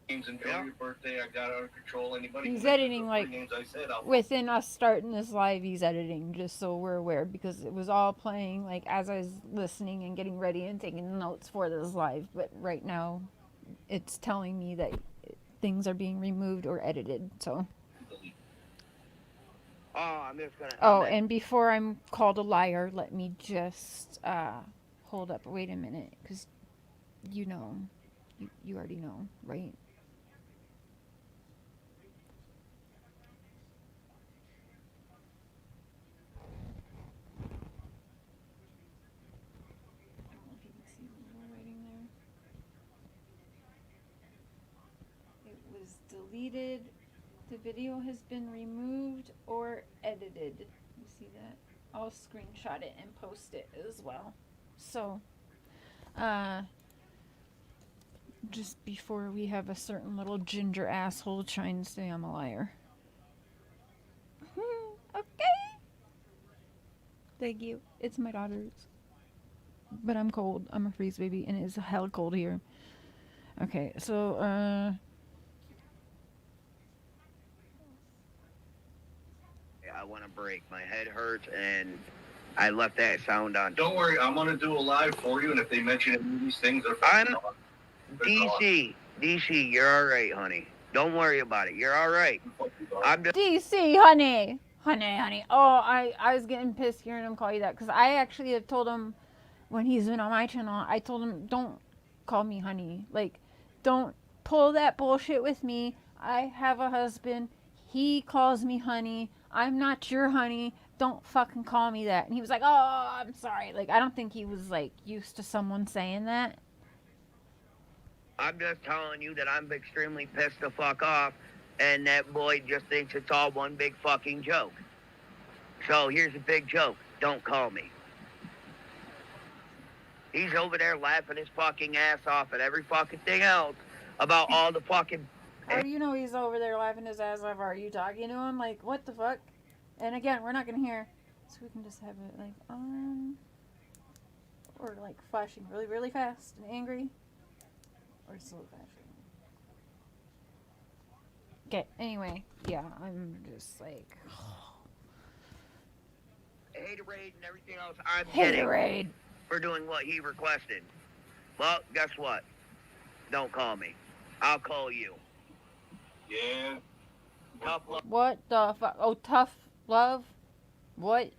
Names and your birthday, I got out of control. Anybody? He's can mention editing, the like, names I said, I'll Within us starting this live, he's editing, just so we're aware, because it was all playing, like, as I was listening and getting ready and taking notes for this live. But right now, it's telling me that things are being removed or edited, so. delete. Oh, I'm just gonna. Oh, and before I'm called a liar, let me just hold up. Wait a minute, because you know, you already know, right? I don't know if you can see the little writing there. It was deleted. The video has been removed or edited. You see that? I'll screenshot it and post it as well. So, just before we have a certain little ginger asshole trying to say I'm a liar. Okay. Thank you. It's my daughter's. But I'm cold. I'm a freeze baby, and it's hell cold here. Okay, so, I want to break. My head hurts, and I left that sound on. Don't worry, I'm gonna do a live for you, and if they mention any of these things, they're I'm DC. DC, you're all right, honey. Don't worry about it. You're all right. I'm just. DC, honey. Honey. Oh, I was getting pissed hearing him call you that, because I actually have told him when he's been on my channel, I told him, don't call me honey. Like, don't pull that bullshit with me. I have a husband. He calls me honey. I'm not your honey. Don't fucking call me that. And he was like, oh, I'm sorry. Like, I don't think he was, like, used to someone saying that. I'm just telling you that I'm extremely pissed the fuck off, and that boy just thinks it's all one big fucking joke. So here's a big joke. Don't call me. He's over there laughing his fucking ass off at every fucking thing else about all the fucking. How do you know he's over there laughing his ass off? Are you talking to him? Like, what the fuck? And again, we're not gonna hear, so we can just have it like on, or like flashing really, really fast and angry, or slow flashing. Okay. Anyway, yeah, I'm just like Haterade and everything else I'm getting haterade. for doing what he requested. Well, guess what? Don't call me. I'll call you. Yeah. Tough luck. What the fuck? Oh, tough love. What?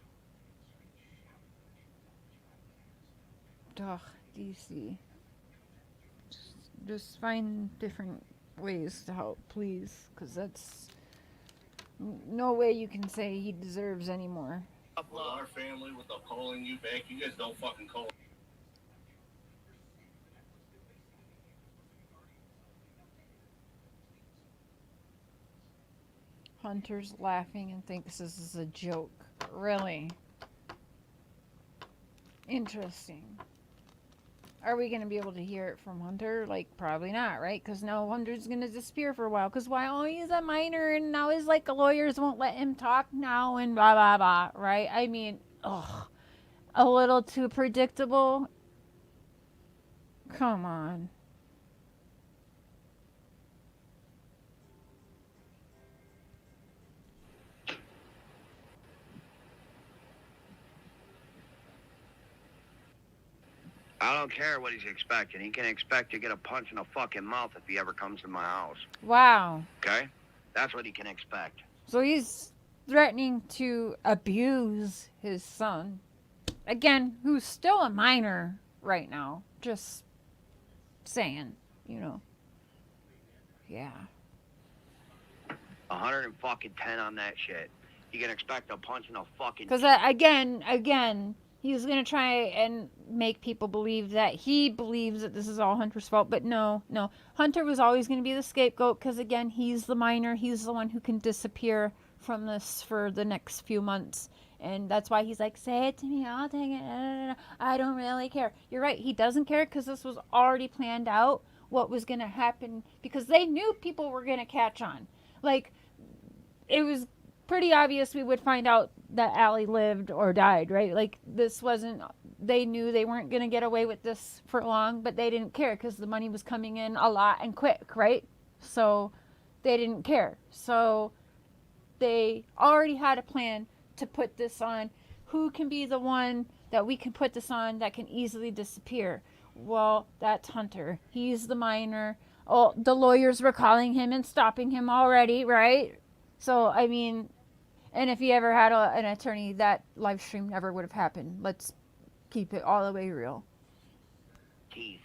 Ugh, DC. Just find different ways to help, please, because that's no way you can say he deserves any more. Tough With luck. our family, without calling you back, you guys don't fucking call. Hunter's laughing and thinks this is a joke. Really? Interesting. Are we going to be able to hear it from Hunter? Like, probably not, right? Because now Hunter's going to disappear for a while. Because why? Oh, he's a minor, and now his, like, lawyers won't let him talk now, and blah, blah, blah, right? I mean, ugh. A little too predictable. Come on. I don't care what he's expecting. He can expect to get a punch in the fucking mouth if he ever comes to my house. Wow. Okay? That's what he can expect. So he's threatening to abuse his son. Again, who's still a minor right now. Just saying, you know. Yeah. 110 on that shit. You can expect a punch in the fucking. Because again, he's going to try and make people believe that he believes that this is all Hunter's fault. But no. Hunter was always going to be the scapegoat because, again, he's the minor. He's the one who can disappear from this for the next few months. And that's why he's like, say it to me, I'll take it. I don't really care. You're right. He doesn't care because this was already planned out what was going to happen because they knew people were going to catch on. Like, it was pretty obvious we would find out that Allie lived or died, right? Like, this wasn't, they knew they weren't going to get away with this for long, but they didn't care because the money was coming in a lot and quick, right? So they didn't care. So they already had a plan to put this on. Who can be the one that we can put this on that can easily disappear? Well, that's Hunter. He's the minor. Oh, the lawyers were calling him and stopping him already, right? So, I mean, And if he ever had an attorney, that live stream never would have happened. Let's keep it all the way real. Keith.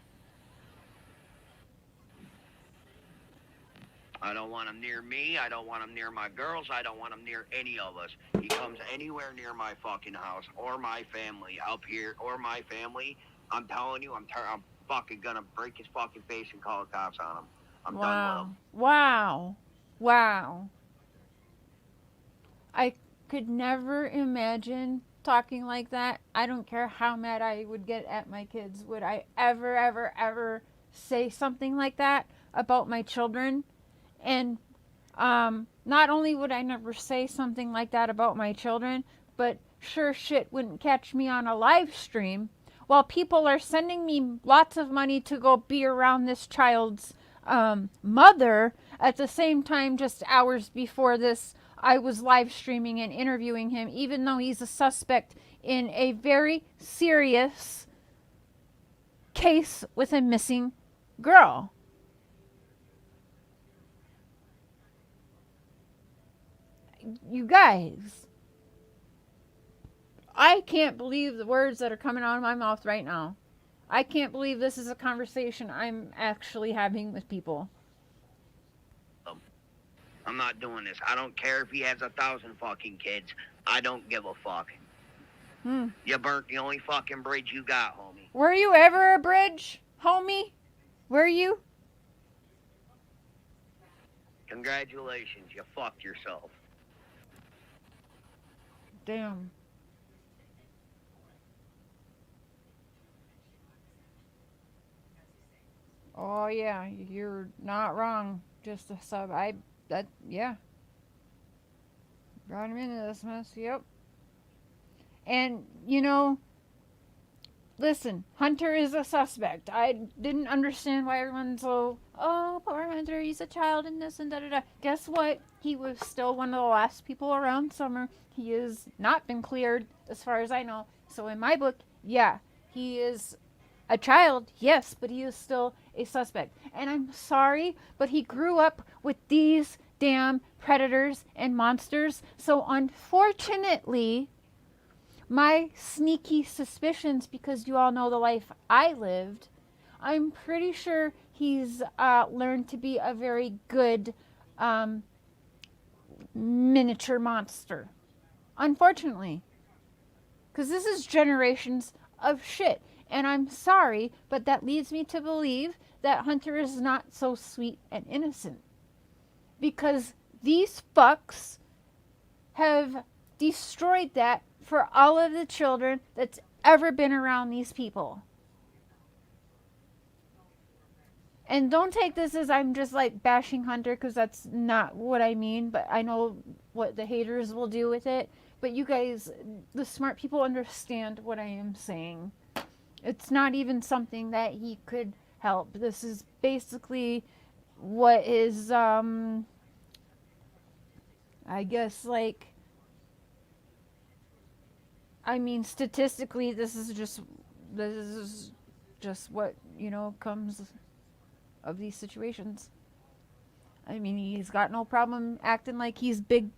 I don't want him near me. I don't want him near my girls. I don't want him near any of us. He comes anywhere near my fucking house or my family up here or my family. I'm telling you, I'm fucking gonna break his fucking face and call the cops on him. I'm done with him. Wow. I could never imagine talking like that. I don't care how mad I would get at my kids. Would I ever say something like that about my children? And not only would I never say something like that about my children, but sure shit wouldn't catch me on a live stream while people are sending me lots of money to go be around this child's mother. At the same time, just hours before this, I was live streaming and interviewing him, even though he's a suspect in a very serious case with a missing girl. You guys, I can't believe the words that are coming out of my mouth right now. I can't believe this is a conversation I'm actually having with people. I'm not doing this. I don't care if he has 1,000 fucking kids. I don't give a fuck. You burnt the only fucking bridge you got, homie. Were you ever a bridge, homie? Were you? Congratulations, you fucked yourself. Damn. Oh yeah, you're not wrong. Just a sub. Yeah. Brought him into this mess. Yep. And listen, Hunter is a suspect. I didn't understand why everyone's so, oh, poor Hunter, he's a child and this and da-da-da. Guess what? He was still one of the last people around Summer. He has not been cleared, as far as I know. So in my book, yeah, he is a child, yes, but he is still a suspect. And I'm sorry, but he grew up with these damn predators and monsters. So unfortunately, my sneaky suspicions, because you all know the life I lived, I'm pretty sure he's learned to be a very good miniature monster. Unfortunately. Because this is generations of shit. And I'm sorry, but that leads me to believe that Hunter is not so sweet and innocent. Because these fucks have destroyed that for all of the children that's ever been around these people. And don't take this as I'm just like bashing Hunter, because that's not what I mean, but I know what the haters will do with it. But you guys, the smart people, understand what I am saying. It's not even something that he could help. This is basically what is, I guess, like, I mean, statistically, this is just what, comes of these situations. I mean, he's got no problem acting like he's big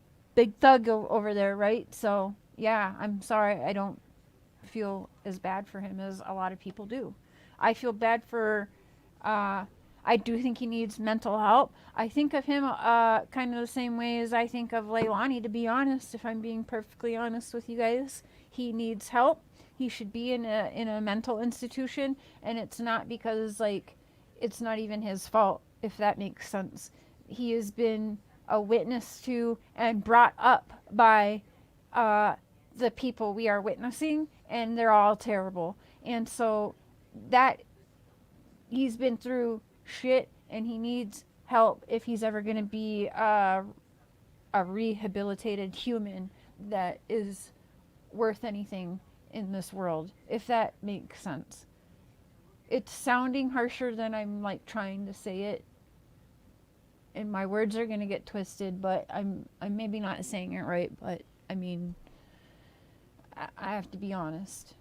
thug over there, right? So, yeah, I'm sorry. I don't feel as bad for him as a lot of people do. I feel bad for, I do think he needs mental help. I think of him kind of the same way as I think of Leilani, to be honest, if I'm being perfectly honest with you guys. He needs help. He should be in a mental institution, and it's not because, like, it's not even his fault, if that makes sense. He has been a witness to and brought up by the people we are witnessing, and they're all terrible. And so that he's been through shit, and he needs help if he's ever going to be a rehabilitated human that is worth anything in this world, if that makes sense. It's sounding harsher than I'm like trying to say it, and my words are gonna get twisted, but I'm maybe not saying it right, but I mean, I have to be honest.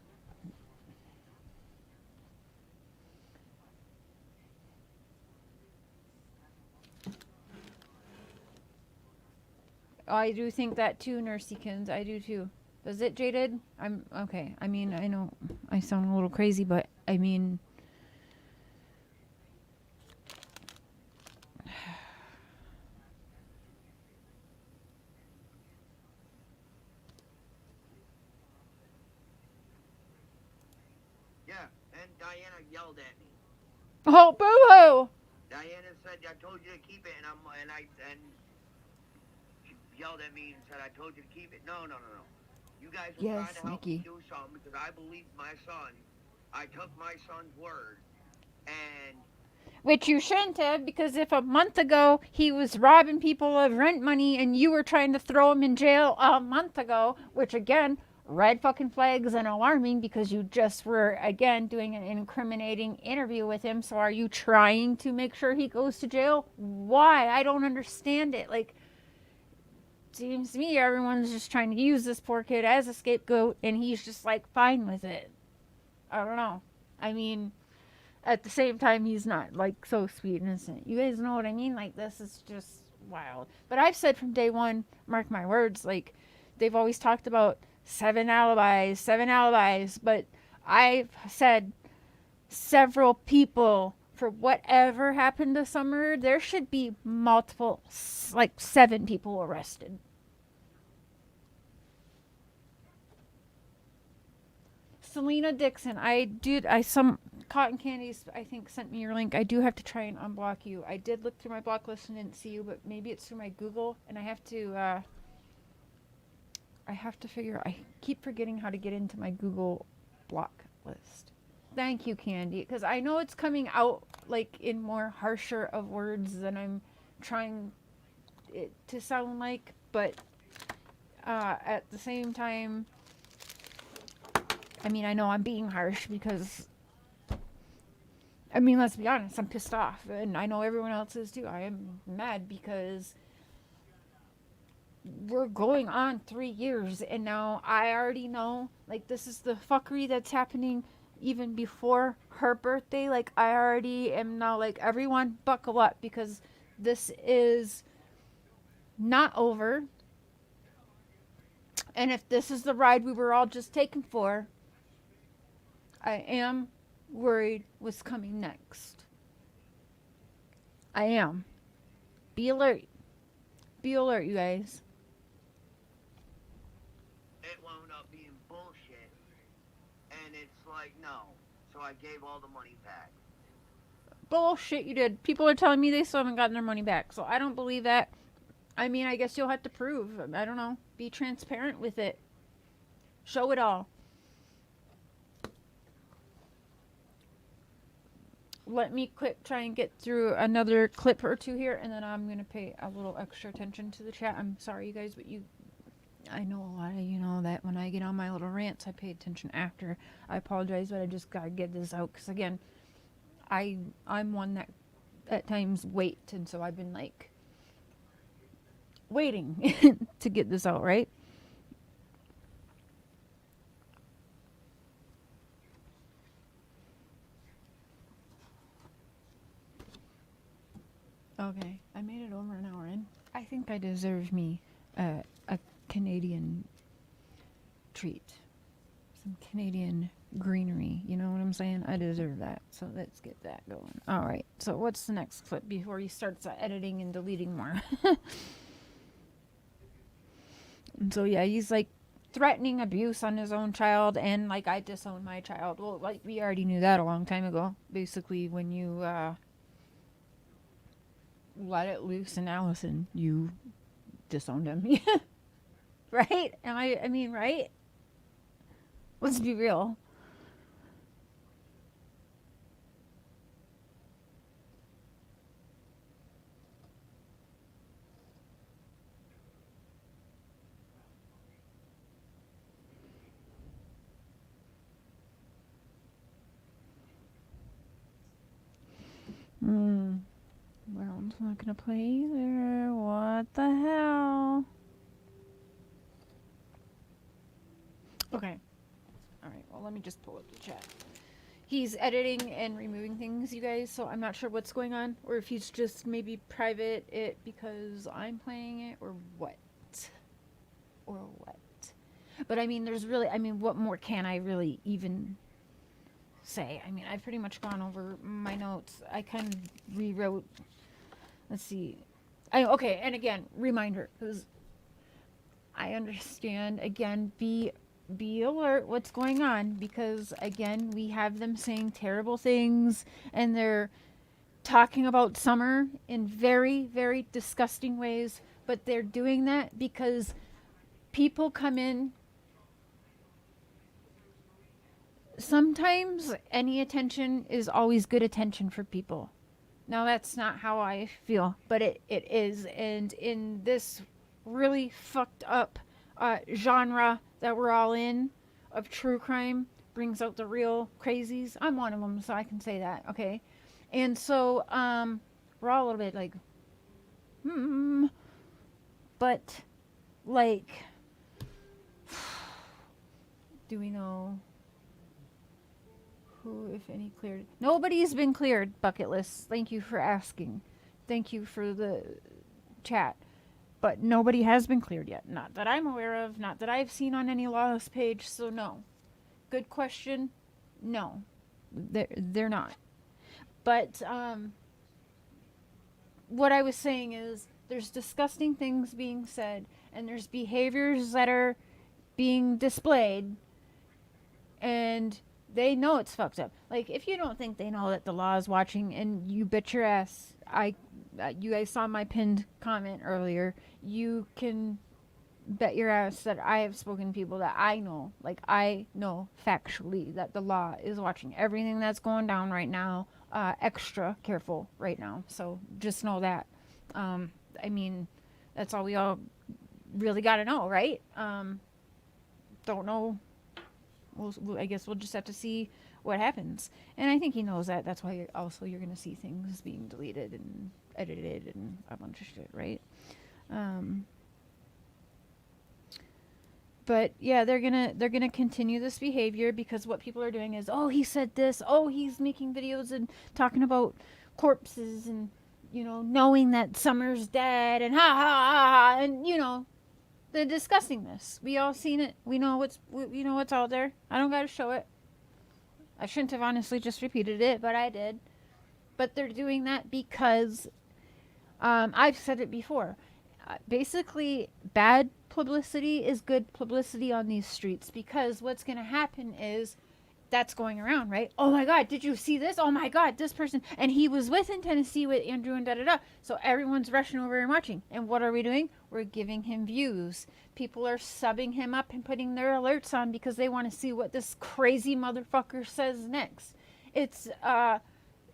I do think that too, Nurseykins. I do too. Does it, Jaded? I'm okay. I mean, I know I sound a little crazy, but I mean, Yeah, and Diana yelled at me. oh, boo hoo! Diana said, "I told you to keep it," and she yelled at me and said, "I told you to keep it." No. You guys were Yes, trying to help Nikki. me do something because I believed my son. I took my son's word, and Which you shouldn't have, because if a month ago he was robbing people of rent money and you were trying to throw him in jail a month ago, which again, red fucking flags and alarming because you just were again doing an incriminating interview with him. So are you trying to make sure he goes to jail? Why? I don't understand it. Like, seems to me everyone's just trying to use this poor kid as a scapegoat and he's just like fine with it. I don't know. I mean, at the same time, he's not like so sweet and innocent. You guys know what I mean? Like, this is just wild. But I've said from day one, mark my words, like, they've always talked about 7 alibis, but I've said several people for whatever happened this summer, there should be multiple, like 7 people arrested. Selena Dixon, some Cotton Candies, I think, sent me your link. I do have to try and unblock you. I did look through my block list and didn't see you, but maybe it's through my Google, and I have to I keep forgetting how to get into my Google block list. Thank you, Candy, because I know it's coming out, like, in more harsher of words than I'm trying it to sound like, but at the same time, I mean, I know I'm being harsh because, I mean, let's be honest, I'm pissed off. And I know everyone else is too. I am mad because we're going on 3 years. And now I already know, like, this is the fuckery that's happening even before her birthday. Like, I already am now like, everyone buckle up because this is not over. And if this is the ride we were all just taken for, I am worried what's coming next. I am. Be alert. Be alert, you guys. it wound up being bullshit. And it's like, no. So I gave all the money back. Bullshit you did. People are telling me they still haven't gotten their money back. So I don't believe that. I mean, I guess you'll have to prove. I don't know. Be transparent with it. Show it all. Let me try and get through another clip or two here, and then I'm going to pay a little extra attention to the chat. I'm sorry, you guys, but I know a lot of you know that when I get on my little rants, I pay attention after. I apologize, but I just got to get this out, because, again, I'm one that at times wait, and so I've been, like, waiting to get this out, right? Okay, I made it over an hour in. I think I deserve me a Canadian treat. Some Canadian greenery, you know what I'm saying? I deserve that, so let's get that going. Alright, so what's the next clip before he starts editing and deleting more? And so, yeah, he's, like, threatening abuse on his own child, and, like, I disown my child. Well, like, we already knew that a long time ago. Basically, when you, let it loose in Allison, you disowned him. Right? I mean, right? Let's be real. Well, it's not gonna play either. What the hell? Okay. Alright, well, let me just pull up the chat. He's editing and removing things, you guys, so I'm not sure what's going on, or if he's just maybe private it because I'm playing it, or what. or what? But I mean, there's really, I mean, what more can I really even say? I mean, I've pretty much gone over my notes. I kind of rewrote, let's see. Okay, and again, reminder, because I understand, again, be alert what's going on, because again, we have them saying terrible things, and they're talking about summer in very, very disgusting ways, but they're doing that because people come in. Sometimes any attention is always good attention for people. Now, that's not how I feel, but it is. And in this really fucked up genre that we're all in of true crime, brings out the real crazies. I'm one of them, so I can say that, okay? And so we're all a little bit like, but like, do we know who, if any, cleared? Nobody's been cleared, bucket list. Thank you for asking. Thank you for the chat. But nobody has been cleared yet. Not that I'm aware of. Not that I've seen on any laws page. So no. Good question. No. They're not. But what I was saying is there's disgusting things being said. And there's behaviors that are being displayed. And they know it's fucked up. Like, if you don't think they know that the law is watching, and you bet your ass, you guys saw my pinned comment earlier, you can bet your ass that I have spoken to people that I know, like, I know factually that the law is watching everything that's going down right now, extra careful right now. So just know that. I mean, that's all we all really got to know, right? Don't know. I guess we'll just have to see what happens. And I think he knows that. That's why also you're going to see things being deleted and edited and a bunch of shit, right? But yeah, they're gonna continue this behavior, because what people are doing is, oh, he said this, oh, he's making videos and talking about corpses, and you know, knowing that Summer's dead, and ha ha ha, and you know, the disgustingness. We all seen it. We know what's out there. I don't gotta show it. I shouldn't have honestly just repeated it, but I did. But they're doing that because I've said it before. Basically, bad publicity is good publicity on these streets, because what's going to happen is that's going around, right? Oh my God, did you see this? Oh my God, this person. And he was in Tennessee with Andrew and da-da-da. So everyone's rushing over and watching. And what are we doing? We're giving him views. People are subbing him up and putting their alerts on because they want to see what this crazy motherfucker says next. It's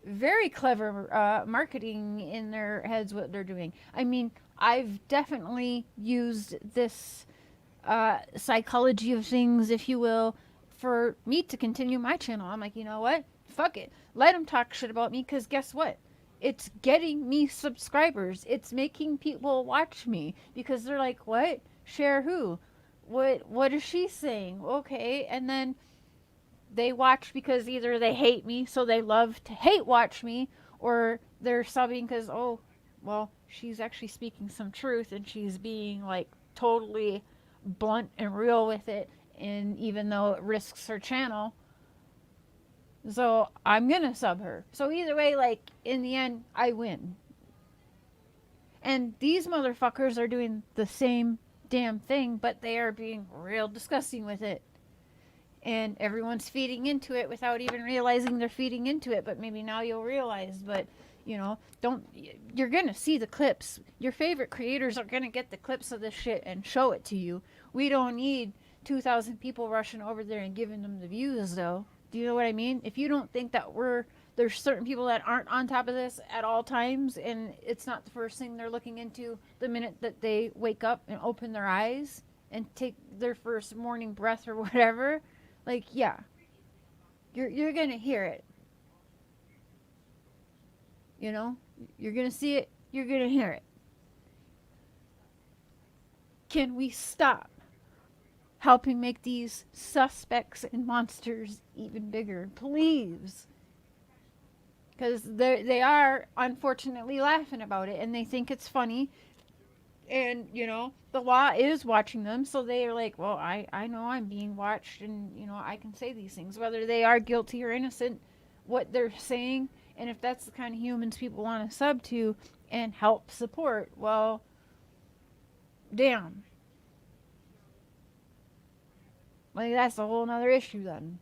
very clever marketing in their heads, what they're doing. I mean, I've definitely used this psychology of things, if you will, for me to continue my channel. I'm like, you know what? Fuck it. Let them talk shit about me, because guess what? It's getting me subscribers. It's making people watch me, because they're like, what? Share who? What is she saying? Okay. And then they watch because either they hate me, so they love to hate watch me, or they're subbing because, oh, well, she's actually speaking some truth, and she's being like totally blunt and real with it. And even though it risks her channel, so I'm gonna sub her. So either way, like, in the end, I win. And these motherfuckers are doing the same damn thing, but they are being real disgusting with it. And everyone's feeding into it without even realizing they're feeding into it. But maybe now you'll realize. But, you know, you're gonna see the clips. Your favorite creators are gonna get the clips of this shit and show it to you. We don't need 2,000 people rushing over there and giving them the views, though. Do you know what I mean? If you don't think that there's certain people that aren't on top of this at all times, and it's not the first thing they're looking into the minute that they wake up and open their eyes and take their first morning breath or whatever, like, yeah, you're gonna hear it. You know, you're gonna see it, you're gonna hear it. Can we stop helping make these suspects and monsters even bigger, please? Because they are unfortunately laughing about it, and they think it's funny. And, the law is watching them. So they are like, well, I know I'm being watched and, I can say these things. Whether they are guilty or innocent, what they're saying, and if that's the kind of humans people want to sub to and help support, well, damn. Like, that's a whole nother issue then.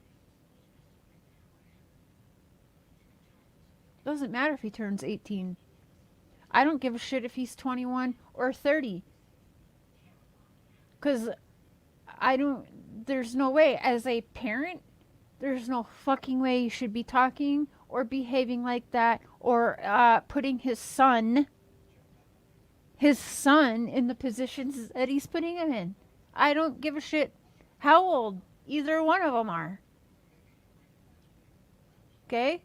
Doesn't matter if he turns 18. I don't give a shit if he's 21 or 30. Because there's no way, as a parent, there's no fucking way you should be talking or behaving like that or putting his son in the positions that he's putting him in. I don't give a shit how old either one of them are. Okay?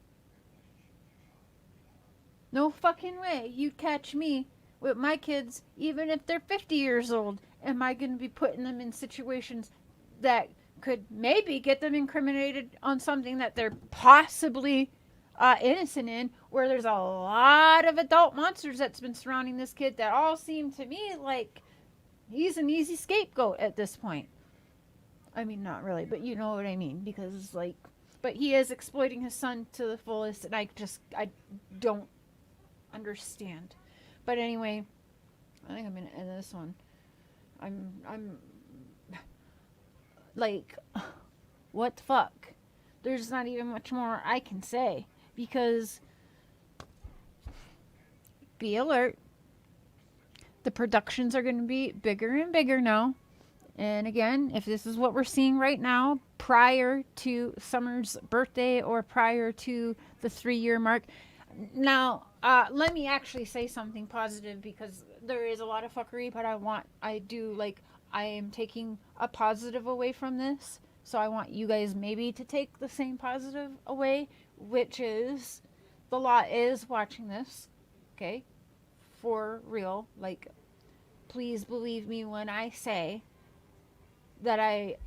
No fucking way you'd catch me with my kids, even if they're 50 years old. Am I going to be putting them in situations that could maybe get them incriminated on something that they're possibly innocent in, where there's a lot of adult monsters that's been surrounding this kid that all seem to me like he's an easy scapegoat at this point. I mean, not really, but you know what I mean, because but he is exploiting his son to the fullest, and I don't understand. But anyway, I think I'm gonna end this one. I'm like, what the fuck? There's not even much more I can say, because be alert. The productions are going to be bigger and bigger now. And again, if this is what we're seeing right now, prior to Summer's birthday or prior to the 3-year mark. Now, let me actually say something positive, because there is a lot of fuckery, but I am taking a positive away from this. So I want you guys maybe to take the same positive away, which is the law is watching this. Okay? For real. Like, please believe me when I say that I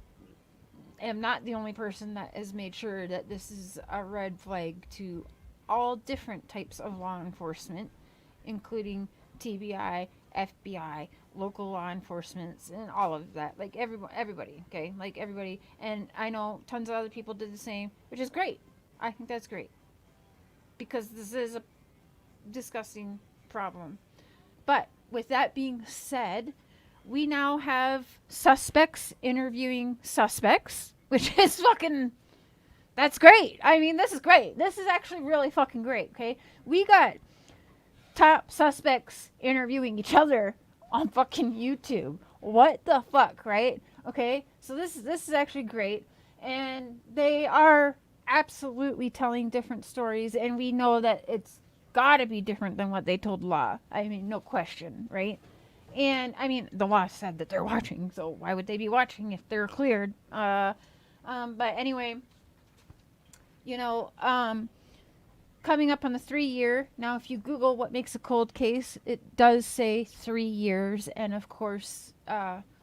am not the only person that has made sure that this is a red flag to all different types of law enforcement, including TBI, FBI, local law enforcements, and all of that. Like, everybody, okay? Like, everybody. And I know tons of other people did the same, which is great. I think that's great. Because this is a disgusting problem. But with that being said, we now have suspects interviewing suspects, which is fucking, that's great. I mean, this is great. This is actually really fucking great, okay? We got top suspects interviewing each other on fucking YouTube. What the fuck, right? Okay, so this is actually great. And they are absolutely telling different stories, and we know that it's gotta be different than what they told law. I mean, no question, right? And I mean, the law said that they're watching, so why would they be watching if they're cleared? But anyway, coming up on the 3-year. Now, if you Google what makes a cold case, it does say 3 years, and of course,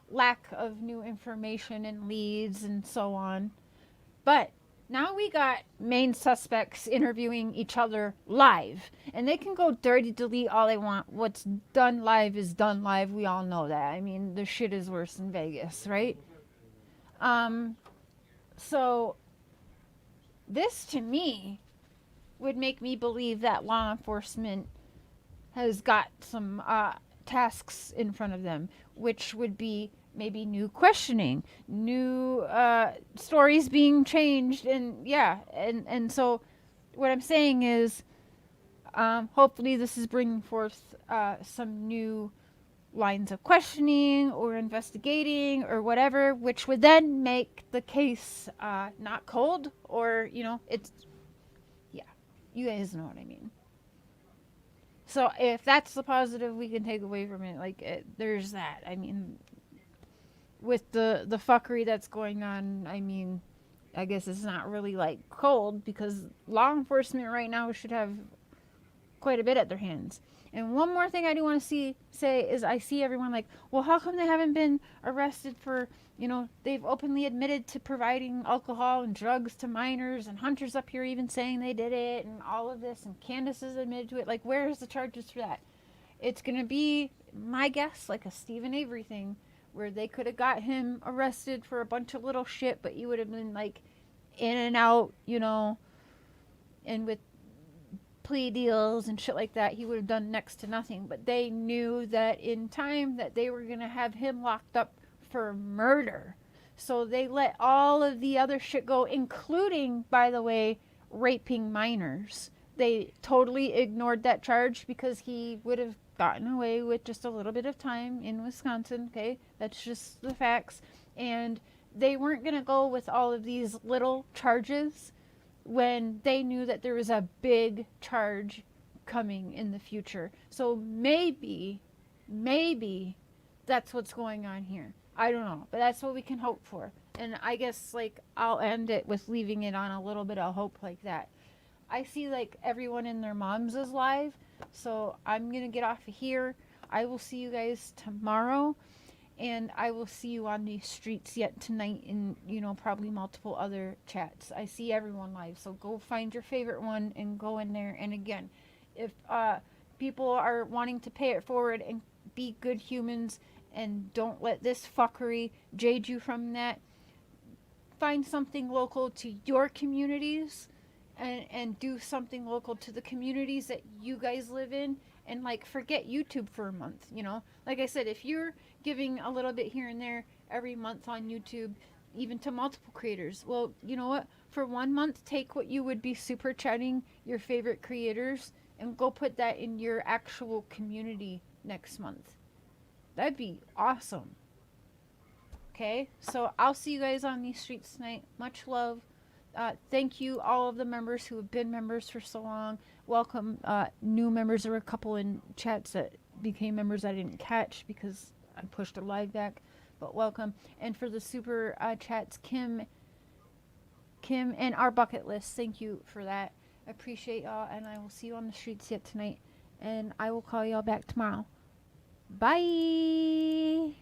lack of new information and leads and so on. But now we got main suspects interviewing each other live. And they can go dirty delete all they want. What's done live is done live. We all know that. I mean, the shit is worse than Vegas, right? So this, to me, would make me believe that law enforcement has got some tasks in front of them, which would be maybe new questioning, new stories being changed, and so what I'm saying is, hopefully this is bringing forth some new lines of questioning or investigating or whatever, which would then make the case not cold, or it's, yeah, you guys know what I mean. So if that's the positive we can take away from it, there's that. I mean, with the fuckery that's going on, I mean, I guess it's not really cold, because law enforcement right now should have quite a bit at their hands. And one more thing I do want to say is, I see everyone well, how come they haven't been arrested for, they've openly admitted to providing alcohol and drugs to minors, and Hunter's up here even saying they did it, and all of this, and Candace has admitted to it. Where's the charges for that? It's going to be my guess, like a Stephen Avery thing, where they could have got him arrested for a bunch of little shit, but he would have been like in and out, and with plea deals and shit like that, he would have done next to nothing. But they knew that in time that they were going to have him locked up for murder. So they let all of the other shit go, including, by the way, raping minors. They totally ignored that charge because he would have gotten away with just a little bit of time in Wisconsin, okay? That's just the facts. And they weren't going to go with all of these little charges when they knew that there was a big charge coming in the future. So maybe that's what's going on here. I don't know, but that's what we can hope for. And I guess, like, I'll end it with leaving it on a little bit of hope like that. I see, like, everyone and their moms is live, so I'm going to get off of here. I will see you guys tomorrow, and I will see you on these streets yet tonight in, probably multiple other chats. I see everyone live, so go find your favorite one and go in there. And again, if people are wanting to pay it forward and be good humans and don't let this fuckery jade you from that, find something local to your communities and do something local to the communities that you guys live in, and like forget YouTube for a month. Like I said, if you're giving a little bit here and there every month on YouTube, even to multiple creators, well, you know what, for 1 month, take what you would be super chatting your favorite creators and go put that in your actual community next month. That'd be awesome. Okay, so I'll see you guys on these streets tonight. Much love. Thank you, all of the members who have been members for so long. Welcome new members. There were a couple in chats that became members I didn't catch because I pushed the live back, but welcome. And for the super chats, Kim and our bucket list, thank you for that. I appreciate y'all, and I will see you on the streets yet tonight, and I will call y'all back tomorrow. Bye.